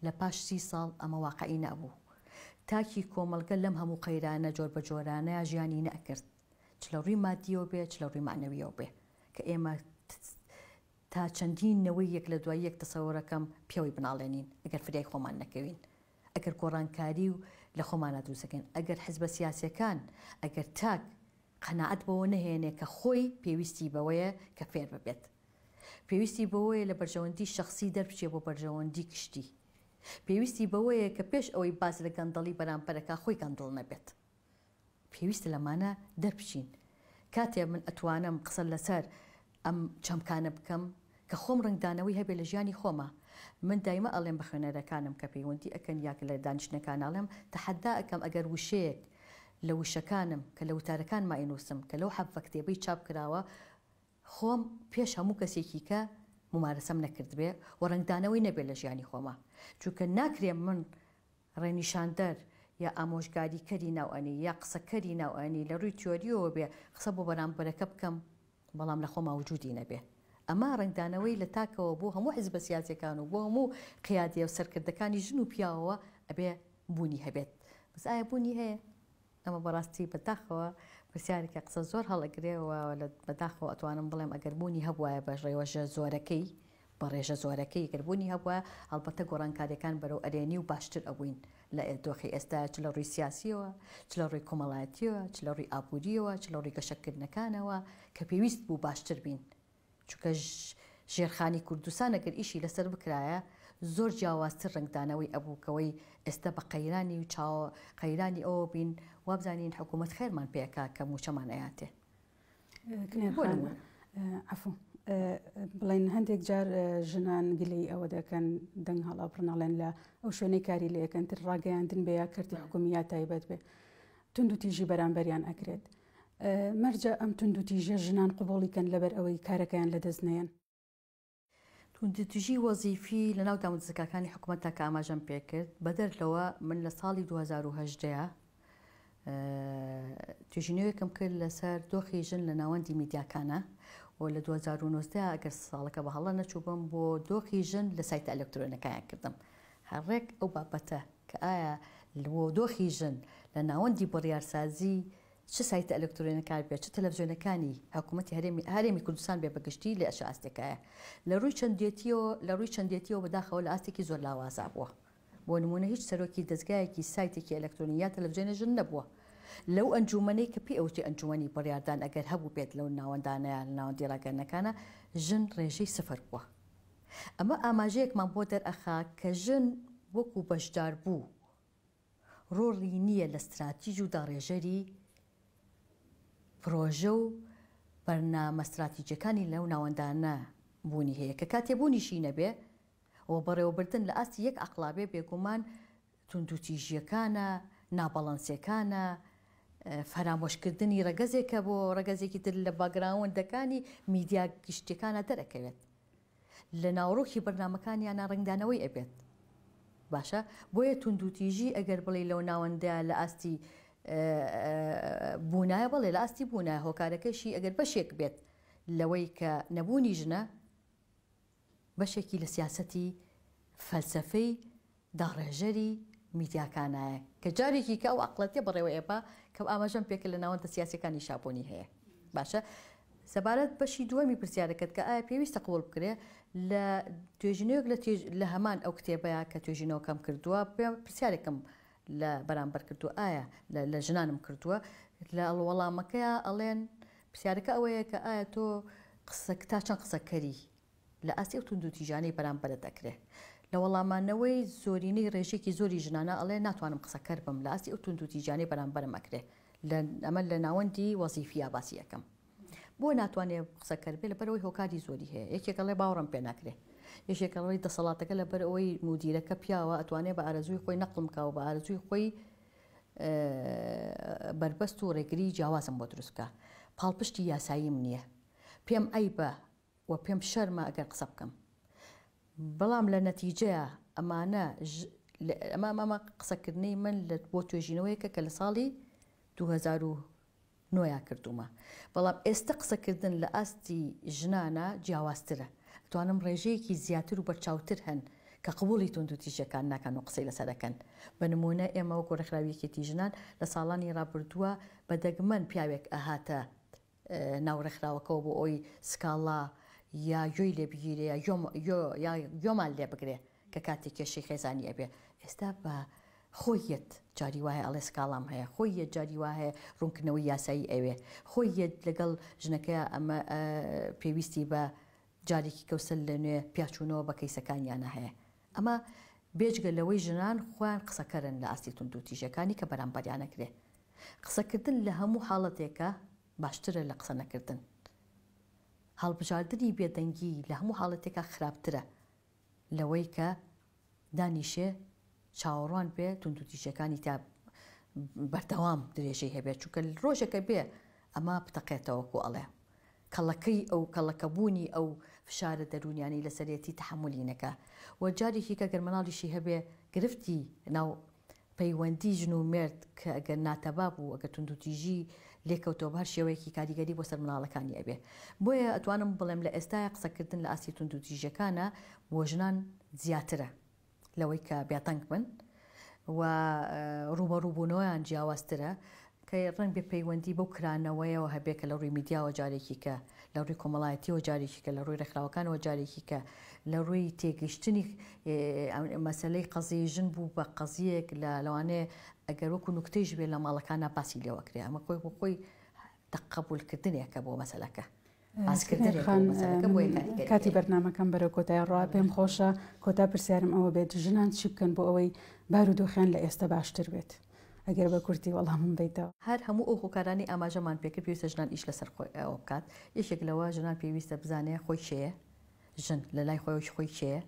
S2: لە پاش 30 ساڵ ئەمە واقعی نەبوو. تاکی کۆمەلگە لەم هەموو قەیرانە جۆر بە جۆرانەیە ژیانی نەکرد چ لە ڕووی مادیەوە بێ چ لە ڕووی معنەویەوە بێ کە ئێمە تا چەندینەوەی یەک لە دوای یەک تەسەوڕەکەم پێوەی بناڵێنین ئەگەر فریای خۆمان نەکەوین ئەگەر گۆڕانکاری و لە خۆمانە دروستەکەین ئەگەر حزبە سیاسیەکان ئەگەر تاک قەناعەت بەوە نەهێنێ کە خۆی پێویستی بەوەیە کە فێر ببێت پێویستی بەوەیە لە بەرژەوەندی شخصی دەربچێ بۆ بەرژەوەندی کشتی پێویستی بەوەیە کە پێش ئەوەی باز لە گەندەڵی بەرامبەرەکە خۆی گەندڵ نەبێت پێویستە لەمانە دەربچین کاتێ من ئەتوانم قسە لەسەر ئەم چەمکانە بکەم کە خۆم ڕنگدانەوەی هەبێ لە ژیانی خۆمە من دایمە ئەڵێم بە خوێنەرەکانم کە پەیوەندی ئەکەن یاکە لە دانیشتنەکان ئاڵێم تەحەدا ئەەکەم ئەگەر وشەیەک لە وشەکانم کە لە وتارەکان ماینووسم کە لەو حەبە کتێبەی چاپ کراوە خۆم پێش هەموو کەسێکی کە ممارەسەم نەکرد بێ و ڕنگدانەوەی نەبێت لە ژیانی خۆمە چونکە ناکرێم من ڕێنیشاندەر یا ئامۆژگاریکەری ناوئەنی یا قسەکەری ناوئەنی لە ڕووی تیۆریەوە بێ قسە بۆ بەرامبەرەکە بکەم بەڵام لە خۆما وجودی نەبێ ئەمە ڕنگدانەوەی لە تاکەوە بۆ هەموو حزبە سیاسیەکان و بۆ هەموو قیادیە و سەرکردەکانی ژن و پیاوەوە ئەبێ بوونی هەبێت بەس ئایا بوونی هەیە؟ ئەمە بەڕاستی بەداخەوە پرسیارێکە قسە زۆر هەڵەگرێەوە لە بەداخەوە ئەتوانم بڵێم ئەگەر بوونی هەبوایە بە ڕێوەژە زۆرەکەی بە ڕێژە زۆرەکەی گەربوونی هەبووە هەڵبەتە گۆڕانکاریەکان بەرەو ئەرێنی و باشتر ئەبووین لە دۆخی ئێستا چ لە ڕووی سیاسیەوە چ لە ڕووی کۆمەڵایەتیەوە چ لە ڕووی ئابوووریەوە چ لە ڕووی گەشەکردنەکانەوە کە پێویست بوو باشتر بین چونکە ژێرخانی کوردستان ئەگەر ئیشی لەسەر بکرایە زۆر جیاوازتر ڕنگدانەوەی ئەبووکەوەی ئێستا بە قەیرانی و قەیرانی ئەوە بین وابزانین حکوومەت خێرمان پێکا کە موچەمان ئەیاتێ
S1: عفو بڵین هەندێک جار ژنان گلەی ئەوە دەکەن دەنگ هەڵا بڕناڵێن لە ئەو شوێنەی کاری لەکەن تر ڕاگەیاندن بێ یا کردی حکومیات تایبەت بێ تونند و تیژی بەرامبەریان ئەکرێت مەرجە ئەم تونند و تیژە ژنان قوبوڵیکەن لەبەر ئەوەی کارەکەیان لە دەستنەیەن
S2: توندتیژی وەزیفی لە ناو دامەزگاکانی حکوومەتە کە ئاماژەم پێکرد بەدەرلەوە من لە ساڵی 2010 توێژینەوەیەکم کرد لەسەر دۆخی ژن لە ناوەندی میدیاکانە و لە 2019 ئەگەر ساڵەکە بە هەڵە نەچووبم بۆ دۆخی ژن لە سایتە ئەلکترۆنەکەیان کردم هەڕێک ئەو بابەتە کە ئایا بۆ دۆخی ژن لە ناوەندی بڕیارسازی چ سایتە ئەلکترۆنەکان بێت چ تەلەڤیزیۆنەکانی حکوومەتی هەرێمی کوردستان بێ بەگشتی لە ئەش ئاستێکایە لە ڕووی چەندێتیەوە بەداخەوە لە ئاستێکی زۆر لاوازا بووە بۆ نمونە هیچ سەرۆکی دەستگایەکی سایتێکی ئەلکترۆنیات تەلەڤیزیۆنە ژن نەبووە لەو ئەنجومەنەی کە پێی ئەوتی ئەنجومەنی بڕیاردان ئەگەر هەبوو بێت لەو ناوەندانەیە لە ناوەندی ڕاگەرنەکانە ژن ڕێژەی سفر بووە ئەمە ئاماژەیەکمان بۆ دەرئەخا کە ژن وەکو بەشدار بوو ڕۆڵی نییە لە استراتیژ و داڕێژەری پرۆژە و بەرنامە استراتیجیەکانی لەو ناوەندانە بوونی هەیە کە کاتێ بوونیشی نەبێ ئەوە بەڕێوەبردن لە ئاستی یەک عەقڵابێ بێگومان توندوتیژیەکانە نابەڵەنسیەکانە فەرامۆشکردنی ڕەگەزێکە بۆ ڕەگەزێکی تر لە باگراوندەکانی میدیا گشتیەکانە دەرەکەوێت لە ناوڕۆکی بەرنامەکانیانە ڕنگدانەوەی ئەبێت باشە بۆیە توندوتیژی ئەگەر بڵێ لەو ناوەندەیە لە ئاستی بوونایە بڵێ لە ئاستی بوونە هۆکارەکەشی ئەگەر بەشێک بێت لەوەی کە نەبوونی ژنە بەشێکی لە سیاسەتی فەلسەفەی داڕێژەری میدیاکانایە کە جارێکی کە ئەو عەقڵەتێ بەڕێوە ئێبا کە ئاماژەم پێکرد لە ناوەندە سیاسەکانی شابۆنی هەیە باشە سەبارەت بەشی دووەمی پرسیارەکەت کە ئایا پێویستە قبول بکرێ لە توێژینەوەک لە هەمان ئەو کتێبەیە کە توێژینەوەکەم کردووە پرسیارێکم لە بەرامبەر کردو ئایا لە ژنانم کردووە لە وەڵامەکەیە ئەڵێن پرسیارەکە ئەوەیە کە ئایا تۆ تا چەند قسەکەری لە ئاستی ئەو توندوتیژانەی بەرامبەرت دەکرێت لە وەڵامانەوەی زۆرینەی ڕێژێکی زۆری ژنانە ئەڵێ ناتوانم قسەکەر بم لە ئاستی ئەو توندوتیژانەی بەرامبەرم ئەکرێ ئەمە لە ناوەندی وەزیفی باسی یەکەم بۆ ناتوانێت قسەکەر بێ لەبەرەوەی هۆکاری زۆری هەیە یەکێکەڵێ باوەڕم پێ ناکرێ یەکێکەڵەوەی دەسەڵاتەکە لەبەر ئەوەی مدیرەکە پیاوە ئەتوانێت بە ئارەزووی خۆی نەقڵم کاوە بە ئارەزووی خۆی بربەست و ڕێگری جیاوازم بۆ دروستکە پاڵپشتی یاساییم نییە پێم ئەیبە و پێم شەرمە ئەگەر قسە بکەم بەڵام لە نەتیجەیە ئەمە قسەکردنەی من بۆ توێژینەوەیەکە کە لە ساڵی 2009 کردومە بەڵام ئێستا قسەکردن لە ئاستی ژنانە جیاوازترە توانم ڕێژەیەکی زیاتر و بەرچاوتر هەن کە قبوڵی توندوتیژەکان ناکەن و قسەی لەسەر دەکەن بە نمونە ئێمە وەکو ڕێکخراویەکێتی ژنان لە ساڵانی ڕابردووە بە دەگمەن پیاوێک ئەهاتە ناو ڕێکخراوەکەەوە بۆ ئەوی سکاڵا یا گوێی لێ بگیرێ یا گوێمان لێ بگرێ کە کاتێک کێشەی خێزانی ئەبێ ئێستا بە خۆیەت جاری وایە ئەڵێ سکاڵام هەیە خۆیەت جاری وا هەیە ڕوونکردنەوەی یاسایی ئەوێ خۆیەت لەگەڵ ژنەکەی ئەمە پێویستی بە جارێکی کەوسل لە نوێ پیاچوونەوە بە کەیسەکانیانە هەیە ئەمە بێجگە لەوەی ژنان خۆیان قسەکەرن لە ئاستی توندوتیژەکانی کە بەرامبەریانەکرێ قسەکردن لە هەموو حاڵەتێکە باشترە لە قسە نەکردن هەڵبژاردننی بێدەنگی لە هەموو حاڵەتێکە خراپترە لەوەی کە دانیشێ چاوەڕوان بێ توندوتیژەکانی تا بەردەوام درێژەی هەبێت چونکە ڕۆژێکە بێ ئەمە پتەقێتەوەکو ئەڵێ کەڵەکەی ئەو کەڵەکەبوونی ئەو فشارە دەرونیانی لەسەرەتی تەحملینەکە و جارێکی کە گەرمەناڵیشی هەبێ گرفتی ناو پەیوەندی ژن و مرد کە ئەگەر ناتەبا بوو ئەگەر توندوتیژی لێکەوتەوە هەر شێوەیەکی کاریگەری بۆ سەر مناڵەکانی ئەبێ بۆیە ئەتوانم بڵێم لە ئێستاە قسەکردن لە ئاسی توندوتیژەکانە بۆ ژنان زیاترە لەوەی کە بێتەنگ بن و ڕوبەڕووبوونەوەیان جیاوازترە کە ڕنگ بێ پەیوەندی بەو کرانەوەیەوە هەبێت کە لە ڕووی میدیاوە جارێکی کە لە ڕووی کۆمەڵایەتیەوە جارێکی کە لە ڕووی ڕێکخراوەکانەوە جارێکی کە لە ڕووی تێگەیشتنی مەسەلەی قەزیی ژن بوو بە قەزیەک لە لەوانەیە ئەگەر وەکو نوکتەیش بێت لە ماڵەکانە باسی لێوەکرێ ئەمە خۆی بۆ خۆی تەقبولکردنێکە بۆ مەسەلەکە.
S1: کاتی بەرنامەکەم بەرەو کۆتای ڕوا پێم خۆشە کۆتا پرسیارم ئەوە بێت ژنان چی بکەن بۆ ئەوەی بارودۆخیان لە ئێستا باشتر بێت ئەگەر بە کورتی وەڵامم بیتەوە.
S2: هەر هەموو ئەو هۆکارانی ئاماژەمان پێکرد پێویستە ژنان ئیش لەسەر خۆی ئەوە بکات. یەکێک لەوە ژنان پێویستە بزانێ خۆی شەیە ژن لە لای خۆی شەیە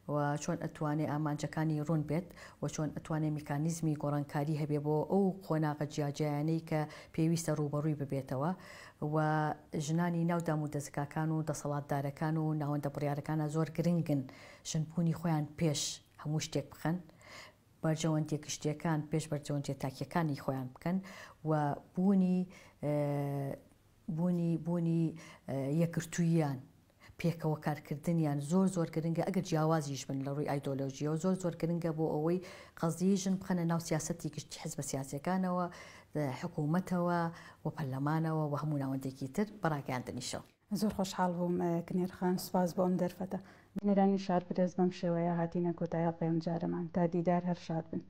S2: و چۆن ئەتوانێ ئامانجەکانی ڕوون بێت و چۆن ئەتوانێ میکانیزمی گۆڕانکاری هەبێ بۆ ئەو خۆناغە جیاجیانەی کە پێویستە ڕوبەڕووی ببێتەوە و ژنانی ناودام و دەستگاکان و دەسەڵاتدارەکان و ناوەندە بڕیارەکانە زۆر گرنگن ژنبوونی خۆیان پێش هەموو شتێک بخەن بەرجەوەندی گشتیەکان پێش بەرجەوەندی تاکیەکانی خۆیان بکەن و بوونی یەکگرتووییان پێکەوە کارکردنیان زۆر گرنگە ئەگەر جیاوازیش بن لە ڕووی ئایدۆلۆژیەوە زۆر گرنگە بۆ ئەوەی قەزیی ژن بخەنە ناو سیاسەتی گشتی حزبە سیاسیەکانەوە حکوومەتەوە و پەرلەمانەوە و هەموو ناوەندێکی تر بەڕاگەاندنیشەوە.
S1: زۆر خۆشحاڵ بووم کنێرخان سوپاس بۆ ئەم دەرفەتە بنێرانی شار برێز بەم شێوەیە هاتینە کۆتایی پەیام جارەمان تا دیدار هەر شاد بن.